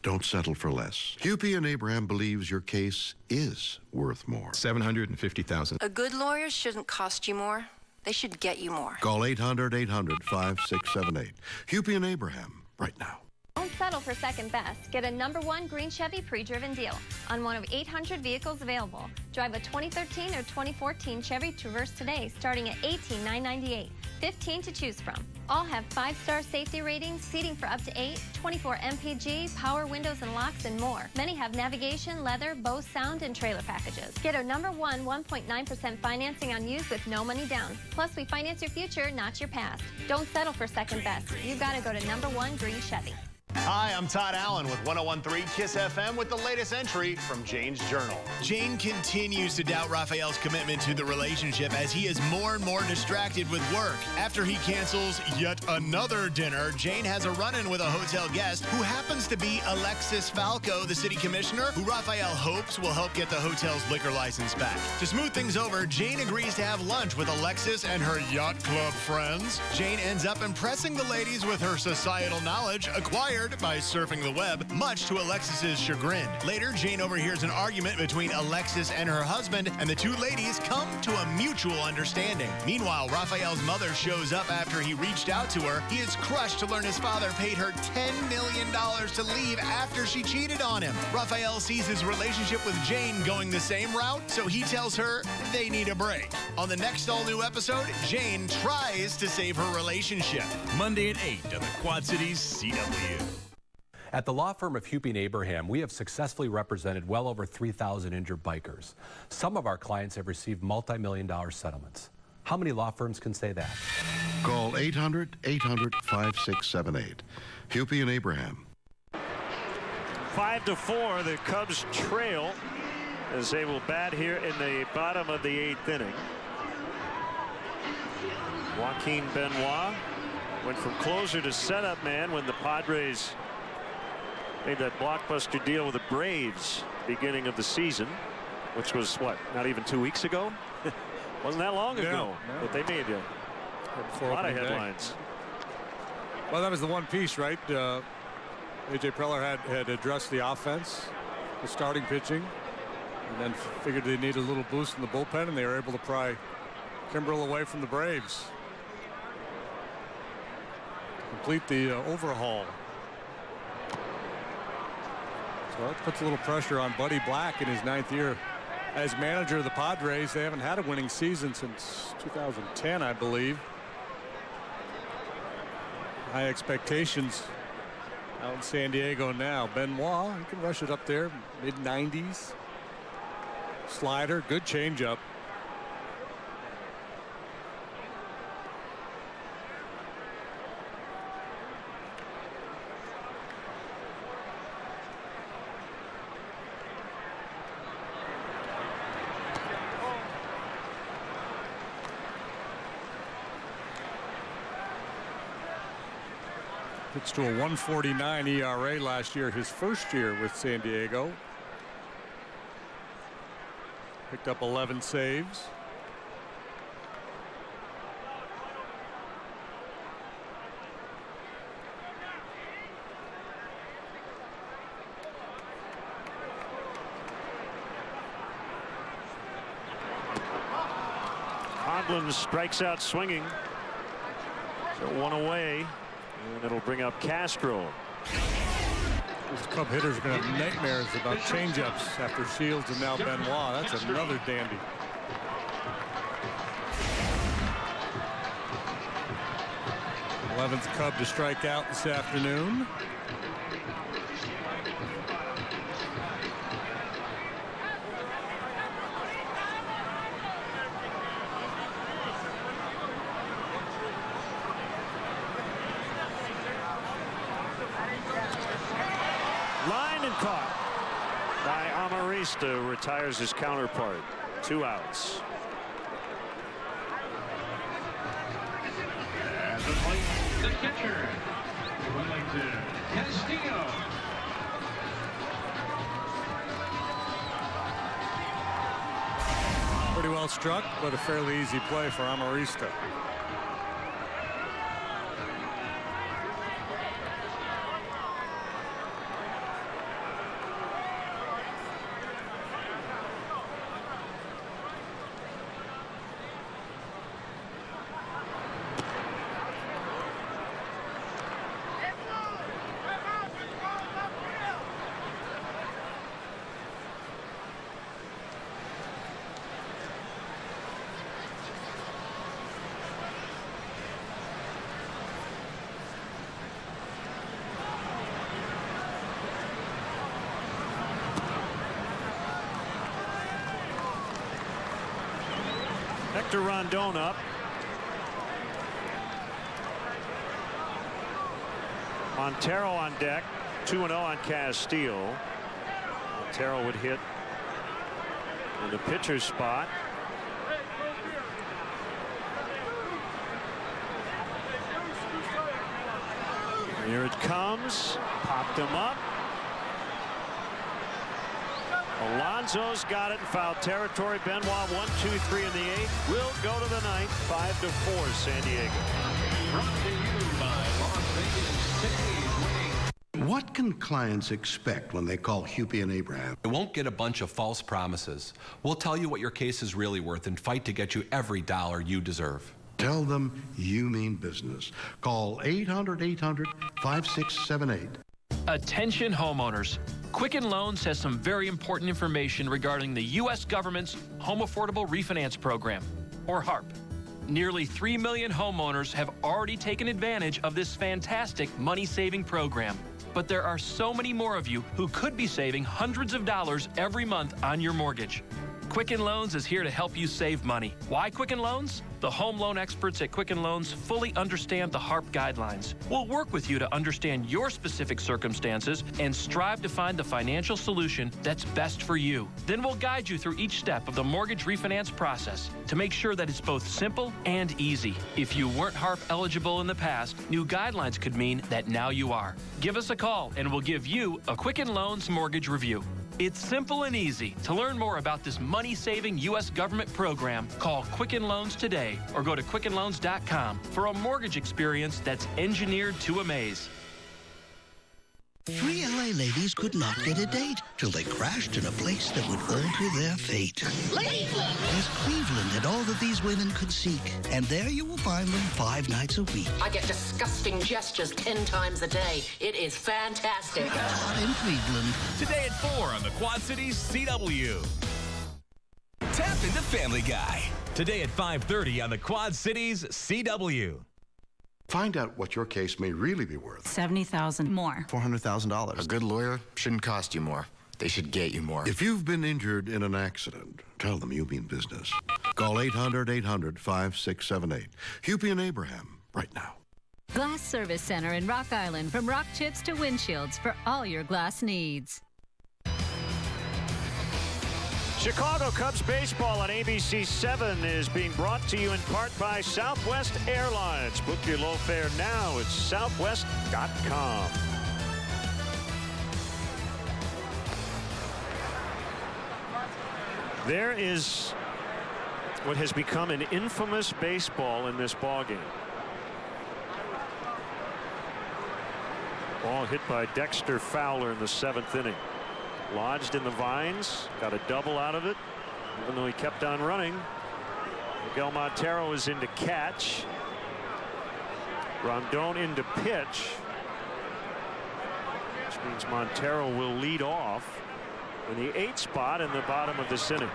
don't settle for less. Hupy and Abraham believes your case is worth more. $750,000. A good lawyer shouldn't cost you more. They should get you more. Call 800-800-5678. Hupy and Abraham right now. Don't settle for second best. Get a #1 green Chevy pre-driven deal on one of 800 vehicles available. Drive a 2013 or 2014 Chevy Traverse today, starting at $18,998. 15 to choose from. All have 5-star safety ratings, seating for up to 8, 24 MPG, power windows and locks, and more. Many have navigation, leather, Bose sound, and trailer packages. Get our #1 1.9% financing on used with no money down. Plus, we finance your future, not your past. Don't settle for second best. You gotta go to #1 green Chevy. Hi, I'm Todd Allen with 101.3 KISS FM with the latest entry from Jane's Journal. Jane continues to doubt Rafael's commitment to the relationship as he is more and more distracted with work. After he cancels yet another dinner, Jane has a run-in with a hotel guest who happens to be Alexis Falco, the city commissioner, who Rafael hopes will help get the hotel's liquor license back. To smooth things over, Jane agrees to have lunch with Alexis and her yacht club friends. Jane ends up impressing the ladies with her societal knowledge acquired bored by surfing the web, much to Alexis's chagrin. Later, Jane overhears an argument between Alexis and her husband, and the two ladies come to a mutual understanding. Meanwhile, Raphael's mother shows up after he reached out to her. He is crushed to learn his father paid her $10 million to leave after she cheated on him. Raphael sees his relationship with Jane going the same route, so he tells her they need a break. On the next all-new episode, Jane tries to save her relationship. Monday at 8 on the Quad Cities CW. At the law firm of Huping Abraham, we have successfully represented well over 3,000 injured bikers. Some of our clients have received multi-million-dollar settlements. How many law firms can say that? Call 800-800-5678. Huping and Abraham. 5-4, the Cubs trail as they will bat here in the bottom of the 8th inning. Joaquin Benoit went from closer to setup man when the Padres made that blockbuster deal with the Braves beginning of the season, which was what, not even 2 weeks ago? Wasn't that long ago, but they made a lot of headlines. Well, that was the one piece, right? A.J. Preller had addressed the offense, the starting pitching, and then figured they needed a little boost in the bullpen, and they were able to pry Kimbrel away from the Braves. Complete the overhaul. So that puts a little pressure on Buddy Black in his 9th year as manager of the Padres. They haven't had a winning season since 2010, I believe. High expectations out in San Diego now. Benoit, he can rush it up there, mid-90s. Slider, good changeup. Pitched to a 1.49 ERA last year, his first year with San Diego. Picked up 11 saves. Conlon strikes out swinging. So one away. And it'll bring up Castro. These Cub hitters are going to have nightmares about changeups after Shields and now Benoit. That's another dandy. Eleventh Cub to strike out this afternoon. Caught by Amarista, retires his counterpart. 2 outs. At the plate, the catcher, Castillo. Pretty well struck, but a fairly easy play for Amarista. Hector Rondon up. Montero on deck. 2-0 on Castillo. Montero would hit in the pitcher's spot. Here it comes. Popped him up. Alonso's got it in foul territory. Benoit 1-2-3 in the 8th. Will go to the 9th. 5-4 San Diego. Brought to you by Las Vegas City's winning What can clients expect when they call Hupy and Abraham? You won't get a bunch of false promises. We'll tell you what your case is really worth and fight to get you every dollar you deserve. Tell them you mean business. Call 800-800-5678. Attention homeowners. Quicken Loans has some very important information regarding the U.S. government's Home Affordable Refinance Program, or HARP. Nearly 3 million homeowners have already taken advantage of this fantastic money-saving program. But there are so many more of you who could be saving hundreds of dollars every month on your mortgage. Quicken Loans is here to help you save money. Why Quicken Loans? The home loan experts at Quicken Loans fully understand the HARP guidelines. We'll work with you to understand your specific circumstances and strive to find the financial solution that's best for you. Then we'll guide you through each step of the mortgage refinance process to make sure that it's both simple and easy. If you weren't HARP eligible in the past, new guidelines could mean that now you are. Give us a call and we'll give you a Quicken Loans mortgage review. It's simple and easy. To learn more about this money-saving U.S. government program, call Quicken Loans today or go to quickenloans.com for a mortgage experience that's engineered to amaze. 3 LA ladies could not get a date till they crashed in a place that would alter their fate. Cleveland! Yes, Cleveland had all that these women could seek, and there you will find them 5 nights a week. I get disgusting gestures 10 times a day. It is fantastic. In Cleveland. Today at 4 on the Quad Cities CW. Tap into Family Guy. Today at 5:30 on the Quad Cities CW. Find out what your case may really be worth. $70,000 more. $400,000. A good lawyer shouldn't cost you more. They should get you more. If you've been injured in an accident, tell them you mean business. Call 800-800-5678. Hupy and Abraham, right now. Glass Service Center in Rock Island, from rock chips to windshields for all your glass needs. Chicago Cubs baseball on ABC 7 is being brought to you in part by Southwest Airlines. Book your low fare now at southwest.com. There is what has become an infamous baseball in this ballgame. Ball hit by Dexter Fowler in the 7th inning. Lodged in the vines, got a double out of it, even though he kept on running. Miguel Montero is in to catch. Rondon in to pitch, which means Montero will lead off in the 8th spot in the bottom of this inning.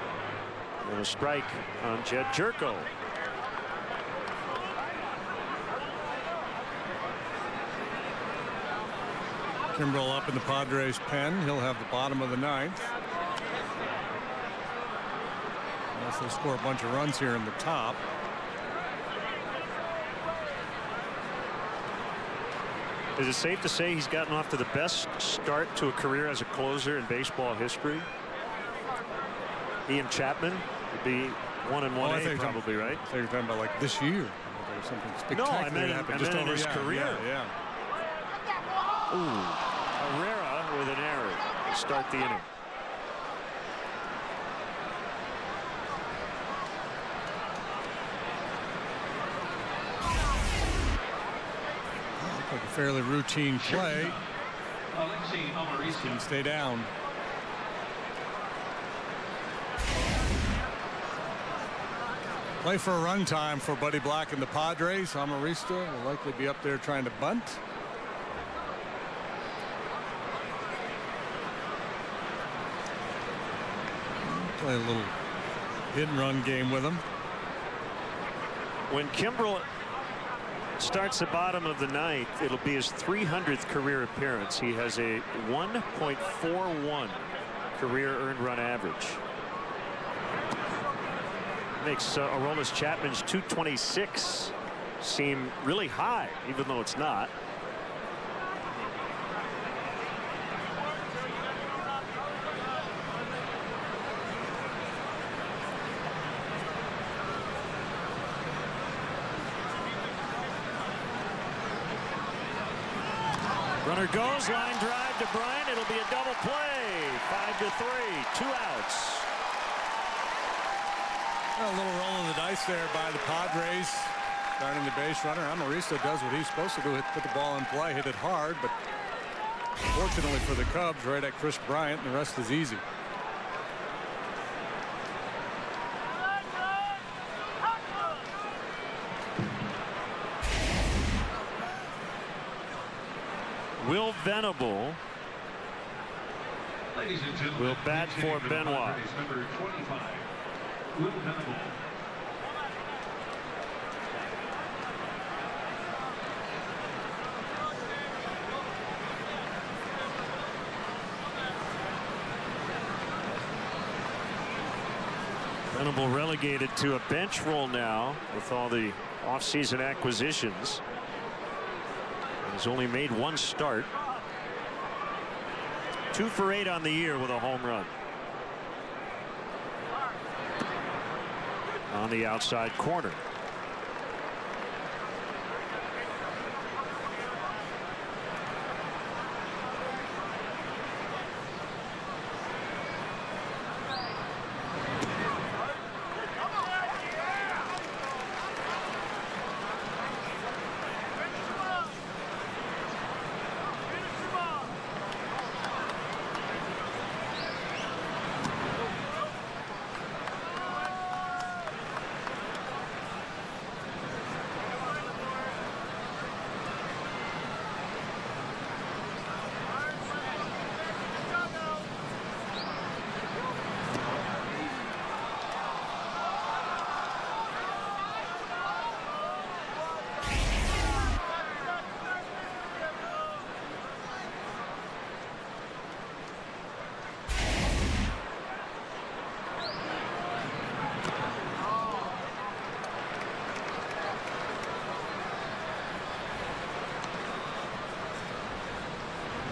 And a strike on Jed Jerko. Kimbrel up in the Padres pen. He'll have the bottom of the 9th. Unless they score a bunch of runs here in the top. Is it safe to say he's gotten off to the best start to a career as a closer in baseball history? Ian Chapman would be 1-1A probably, right? I think you're talking about like this year. There's something spectacular happened just over his career. Yeah. Ooh, Herrera with an error to start the inning. Looked like a fairly routine play. Can stay down. Play for a run time for Buddy Black and the Padres. Amarista will likely be up there trying to bunt. Play a little hit and run game with him. When Kimbrel starts the bottom of the 9th, it'll be his 300th career appearance. He has a 1.41 career earned run average. Makes Aroldis Chapman's 226 seem really high, even though it's not. Runner goes, line drive to Bryant. It'll be a double play. 5-3, 2 outs. A little roll of the dice there by the Padres. Starting the base runner. Amarista does what he's supposed to do. Put the ball in play, hit it hard, but Fortunately for the Cubs, right at Kris Bryant, and the rest is easy. Will Venable will bat for Benoit. Number 25, Will Venable. Venable relegated to a bench role now with all the offseason acquisitions. He's only made one start. 2 for 8 on the year with a home run. On the outside corner.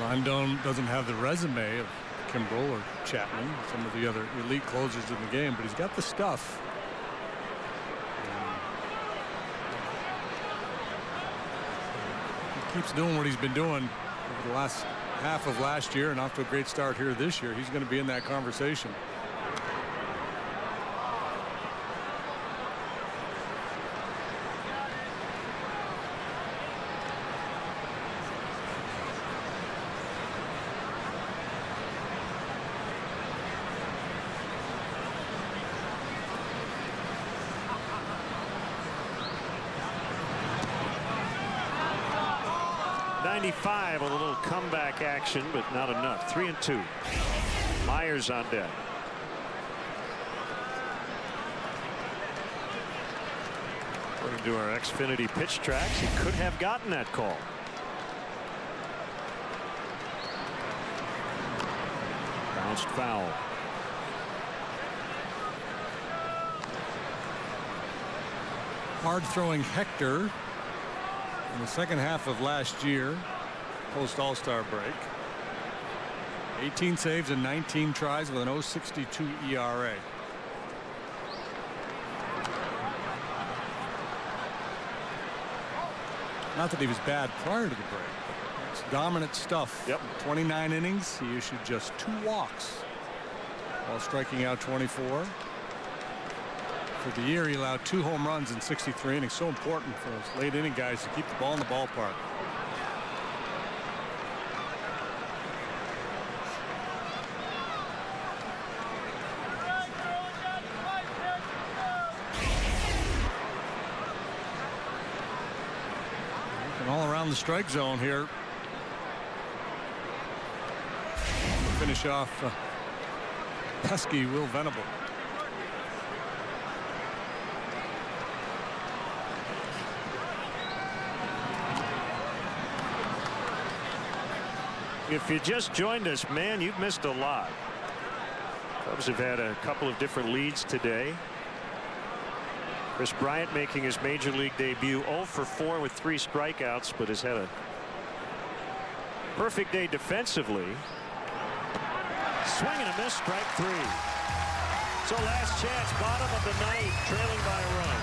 Rondon doesn't have the resume of Kimbrel or Chapman, some of the other elite closers in the game, but he's got the stuff. He keeps doing what he's been doing over the last half of last year and off to a great start here this year. He's going to be in that conversation. A little comeback action, but not enough. 3-2. Myers on deck. According to our Xfinity pitch tracks, he could have gotten that call. Bounced foul. Hard throwing Hector in the second half of last year, post All-Star break. 18 saves and 19 tries with an 0.62 ERA. Not that he was bad prior to the break. It's dominant stuff. Yep. 29 innings. He issued just 2 walks while striking out 24. For the year, he allowed 2 home runs in 63 innings. So important for those late inning guys to keep the ball in the ballpark. And all around the strike zone here. We'll finish off pesky Will Venable. If you just joined us, man, you've missed a lot. Cubs have had a couple of different leads today. Kris Bryant making his major league debut, 0 for 4 with 3 strikeouts, but has had a perfect day defensively. Swing and a miss, strike 3. So last chance, bottom of the 9th, trailing by a run.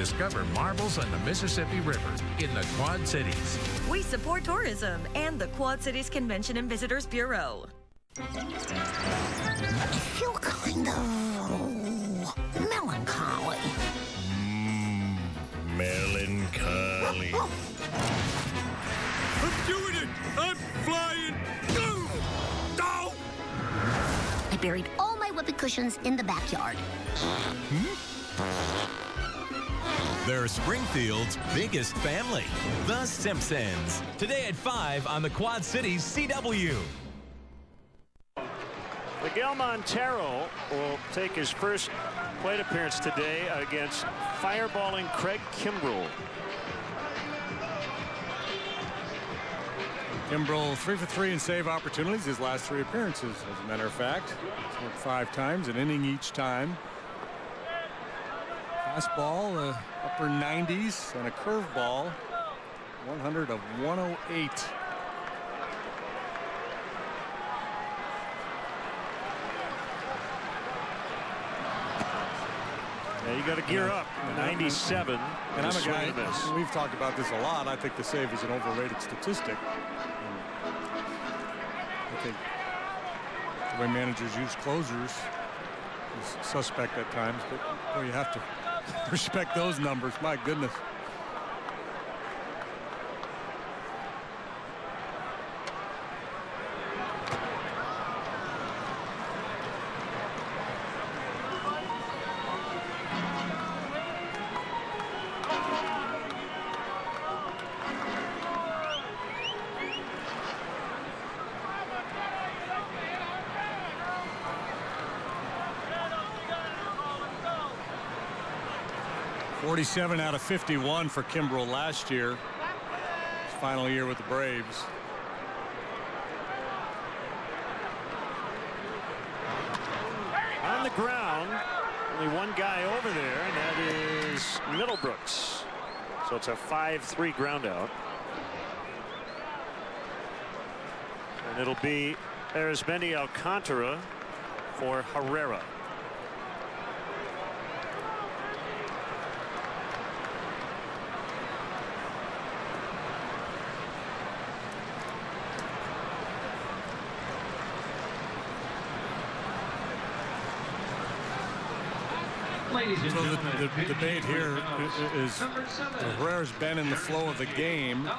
discover marvels on the Mississippi River in the Quad Cities. We support tourism and the Quad Cities Convention and Visitors Bureau. I feel kind of melancholy. Melancholy. I'm doing it! I'm flying! Go! I buried all my whoopee cushions in the backyard. They're Springfield's biggest family, The Simpsons. Today at 5 on the Quad Cities CW. Miguel Montero will take his first plate appearance today against fireballing Craig Kimbrell. Kimbrell 3 for 3 in save opportunities his last 3 appearances. As a matter of fact, he's worked 5 times, an inning each time. Fastball, upper 90s, and a curveball, 100 of 108. Yeah, you got to gear up. 97. And I'm a guy, we've talked about this a lot. I think the save is an overrated statistic. I think the way managers use closers is suspect at times, but boy, you have to respect those numbers. My goodness. .47 out of 51 for Kimbrell last year. His final year with the Braves. On the ground, only one guy over there, and that is Middlebrooks. So it's a 5-3 ground out. And it'll be Arizmendi Alcantara for Herrera. So the debate here is Herrera's been in the flow of the game.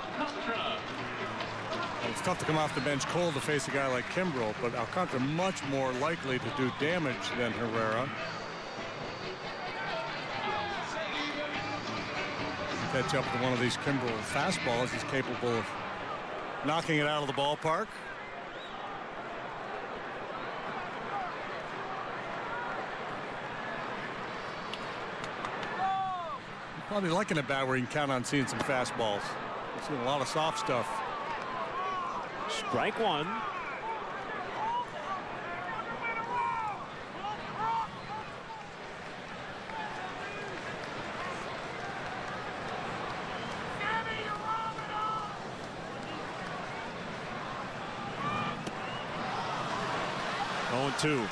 It's tough to come off the bench cold to face a guy like Kimbrell, but Alcantara much more likely to do damage than Herrera. Catch up with one of these Kimbrell fastballs, he's capable of knocking it out of the ballpark. Probably liking a bat where you can count on seeing some fastballs. We've seen a lot of soft stuff. Strike one. Oh, 2.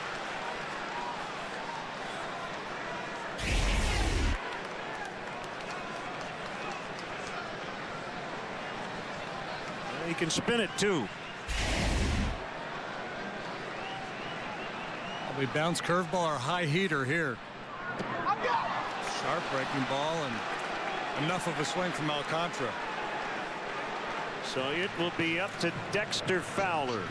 He can spin it too. Probably bounce curveball or high heater here. Sharp breaking ball and enough of a swing from Alcantara. So it will be up to Dexter Fowler.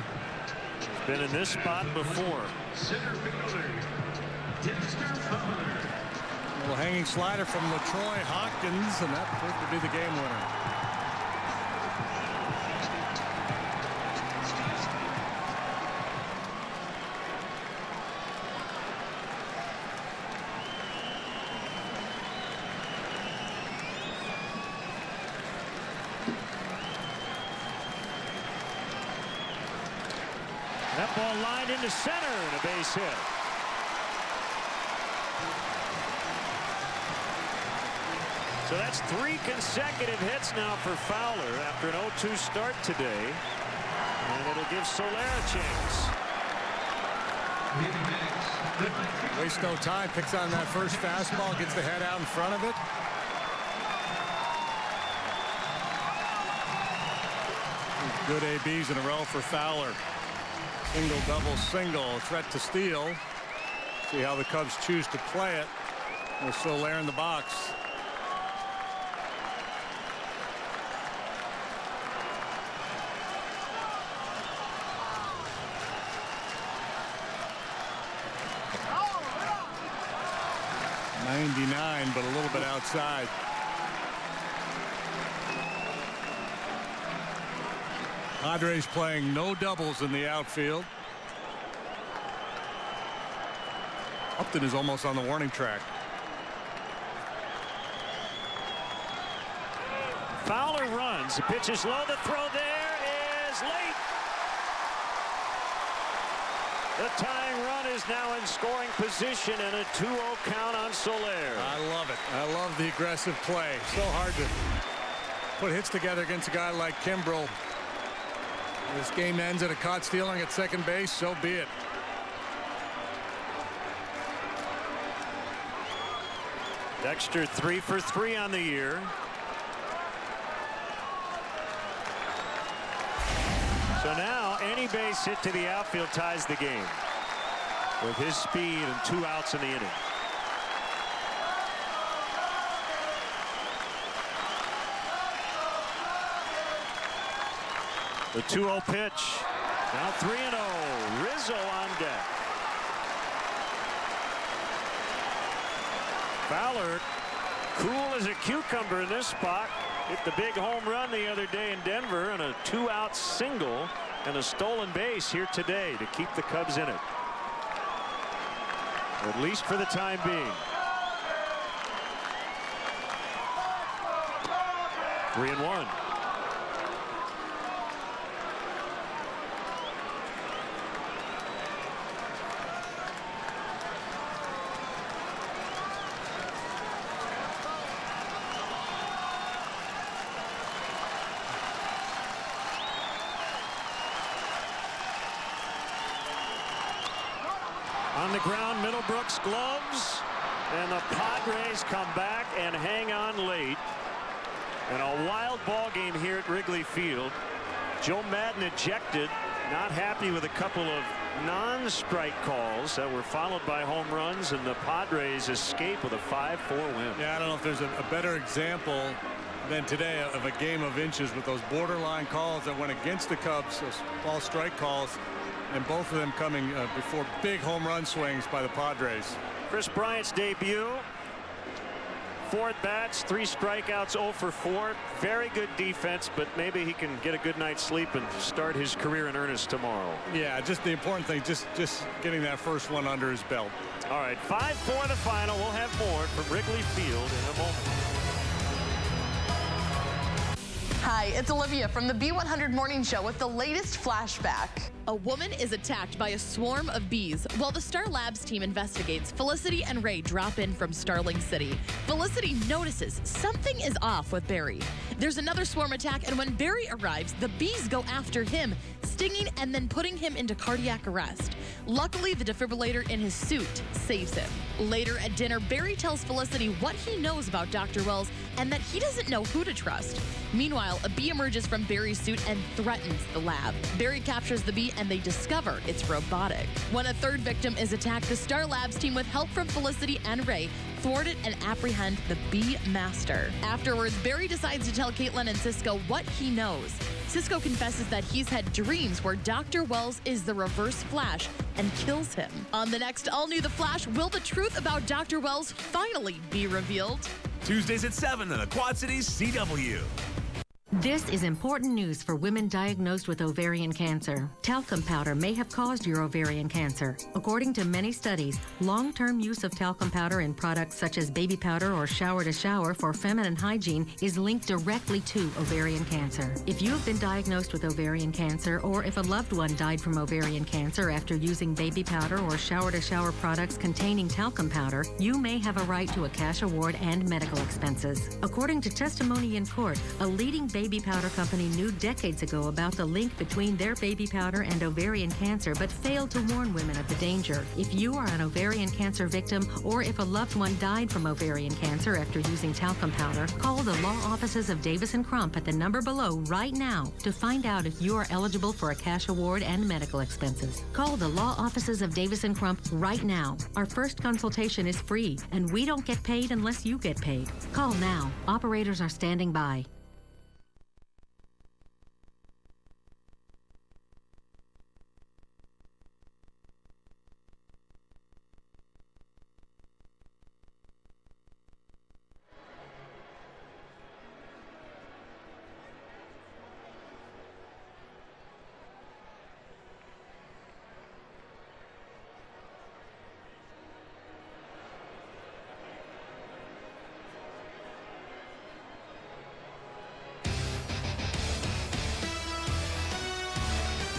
He's been in this spot before. Center fielder, Dexter Fowler. A little hanging slider from LaTroy Hopkins, and that proved to be the game winner. That ball lined into center and a base hit. So that's 3 consecutive hits now for Fowler after an 0-2 start today. And it'll give Soler a chance. Waste no time, picks on that first fastball, gets the head out in front of it. good ABs in a row for Fowler. Single, double, single. Threat to steal. See how the Cubs choose to play it. With Soler in the box. .99, but a little bit outside. Padres playing no doubles in the outfield. Upton is almost on the warning track. Fowler runs. The pitch is low. The throw there is late. The tying run is now in scoring position and a 2-0 count on Soler. I love it. I love the aggressive play. So hard to put hits together against a guy like Kimbrel. This game ends at a caught stealing at second base. So be it. Dexter 3 for 3 on the year. So now any base hit to the outfield ties the game with his speed and 2 outs in the inning. The 2-0 pitch. Now 3-0. Rizzo on deck. Fowler, cool as a cucumber in this spot. Hit the big home run the other day in Denver and a 2-out single and a stolen base here today to keep the Cubs in it. At least for the time being. 3-1. On the ground, Middlebrooks gloves, and the Padres come back and hang on late. And a wild ball game here at Wrigley Field. Joe Madden ejected, not happy with a couple of non-strike calls that were followed by home runs, and the Padres escape with a 5-4 win. Yeah, I don't know if there's a better example than today of a game of inches with those borderline calls that went against the Cubs, those ball strike calls. And both of them coming before big home run swings by the Padres. Kris Bryant's debut. 4 at-bats, 3 strikeouts, 0 for 4. Very good defense, but maybe he can get a good night's sleep and start his career in earnest tomorrow. Yeah, just the important thing, just getting that first one under his belt. All right, 5-4 the final. We'll have more from Wrigley Field in a moment. Hi, it's Olivia from the B100 Morning Show with the latest flashback. A woman is attacked by a swarm of bees. While the Star Labs team investigates, Felicity and Ray drop in from Starling City. Felicity notices something is off with Barry. There's another swarm attack, and when Barry arrives, the bees go after him, stinging and then putting him into cardiac arrest. Luckily, the defibrillator in his suit saves him. Later at dinner, Barry tells Felicity what he knows about Dr. Wells and that he doesn't know who to trust. Meanwhile, a bee emerges from Barry's suit and threatens the lab. Barry captures the bee and they discover it's robotic. When a third victim is attacked, the Star Labs team, with help from Felicity and Ray, thwart it and apprehend the bee master. Afterwards, Barry decides to tell Caitlin and Cisco what he knows. Cisco confesses that he's had dreams where Dr. Wells is the Reverse Flash and kills him. On the next all-new The Flash, will the truth about Dr. Wells finally be revealed? Tuesdays at 7 on the Quad Cities CW. This is important news for women diagnosed with ovarian cancer. Talcum powder may have caused your ovarian cancer. According to many studies, long-term use of talcum powder in products such as baby powder or shower-to-shower for feminine hygiene is linked directly to ovarian cancer. If you have been diagnosed with ovarian cancer, or if a loved one died from ovarian cancer after using baby powder or shower-to-shower products containing talcum powder, you may have a right to a cash award and medical expenses. According to testimony in court, a leading baby baby powder company knew decades ago about the link between their baby powder and ovarian cancer, but failed to warn women of the danger. If you are an ovarian cancer victim, or if a loved one died from ovarian cancer after using talcum powder, call the law offices of Davis & Crump at the number below right now to find out if you are eligible for a cash award and medical expenses. Call the law offices of Davis & Crump right now. Our first consultation is free, and we don't get paid unless you get paid. Call now. Operators are standing by.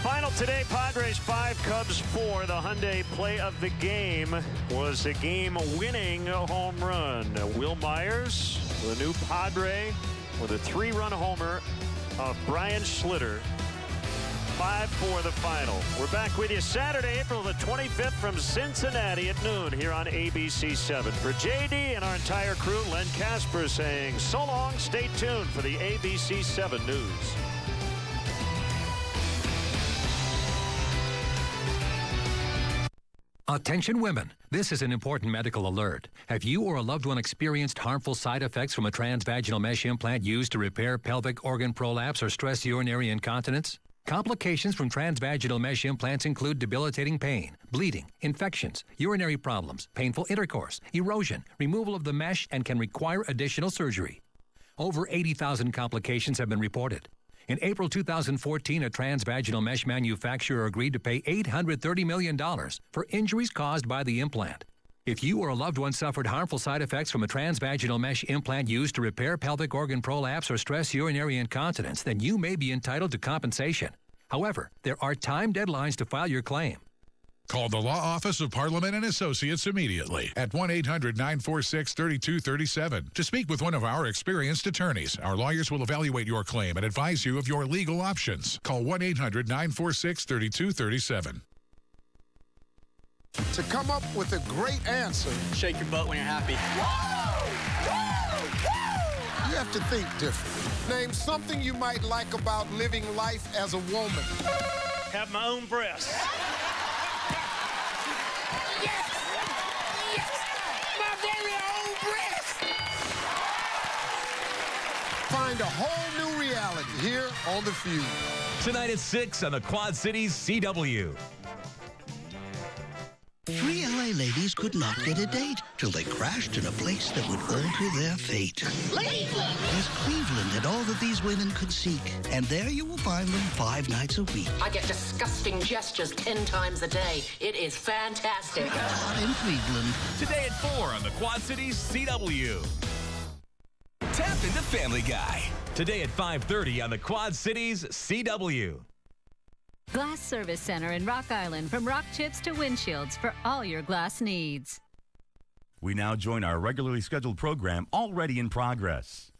Final today, Padres 5, Cubs 4. The Hyundai play of the game was a game-winning home run. Will Myers, the new Padre, with a 3-run homer of Brian Schlitter. 5-4 the final. We're back with you Saturday, April the 25th from Cincinnati at noon here on ABC 7. For JD and our entire crew, Len Casper saying so long. Stay tuned for the ABC 7 News. Attention women, this is an important medical alert. Have you or a loved one experienced harmful side effects from a transvaginal mesh implant used to repair pelvic organ prolapse or stress urinary incontinence? Complications from transvaginal mesh implants include debilitating pain, bleeding, infections, urinary problems, painful intercourse, erosion, removal of the mesh, and can require additional surgery. Over 80,000 complications have been reported. In April 2014, a transvaginal mesh manufacturer agreed to pay $830 million for injuries caused by the implant. If you or a loved one suffered harmful side effects from a transvaginal mesh implant used to repair pelvic organ prolapse or stress urinary incontinence, then you may be entitled to compensation. However, there are time deadlines to file your claim. Call the Law Office of Parliament and Associates immediately at 1-800-946-3237 to speak with one of our experienced attorneys. Our lawyers will evaluate your claim and advise you of your legal options. Call 1-800-946-3237. To come up with a great answer, shake your butt when you're happy. You have to think different. Name something you might like about living life as a woman. Have my own breasts. Yes! Yes! My very own breasts! Find a whole new reality here on The Feud. Tonight at 6 on the Quad Cities CW. 3 LA ladies could not get a date till they crashed in a place that would alter their fate. Cleveland! Yes, Cleveland had all that these women could seek, and there you will find them 5 nights a week. I get disgusting gestures 10 times a day. It is fantastic. Not in Cleveland. Today at 4 on the Quad Cities CW. Tap into Family Guy. Today at 5:30 on the Quad Cities CW. Glass Service Center in Rock Island, from rock chips to windshields for all your glass needs. We now join our regularly scheduled program already in progress.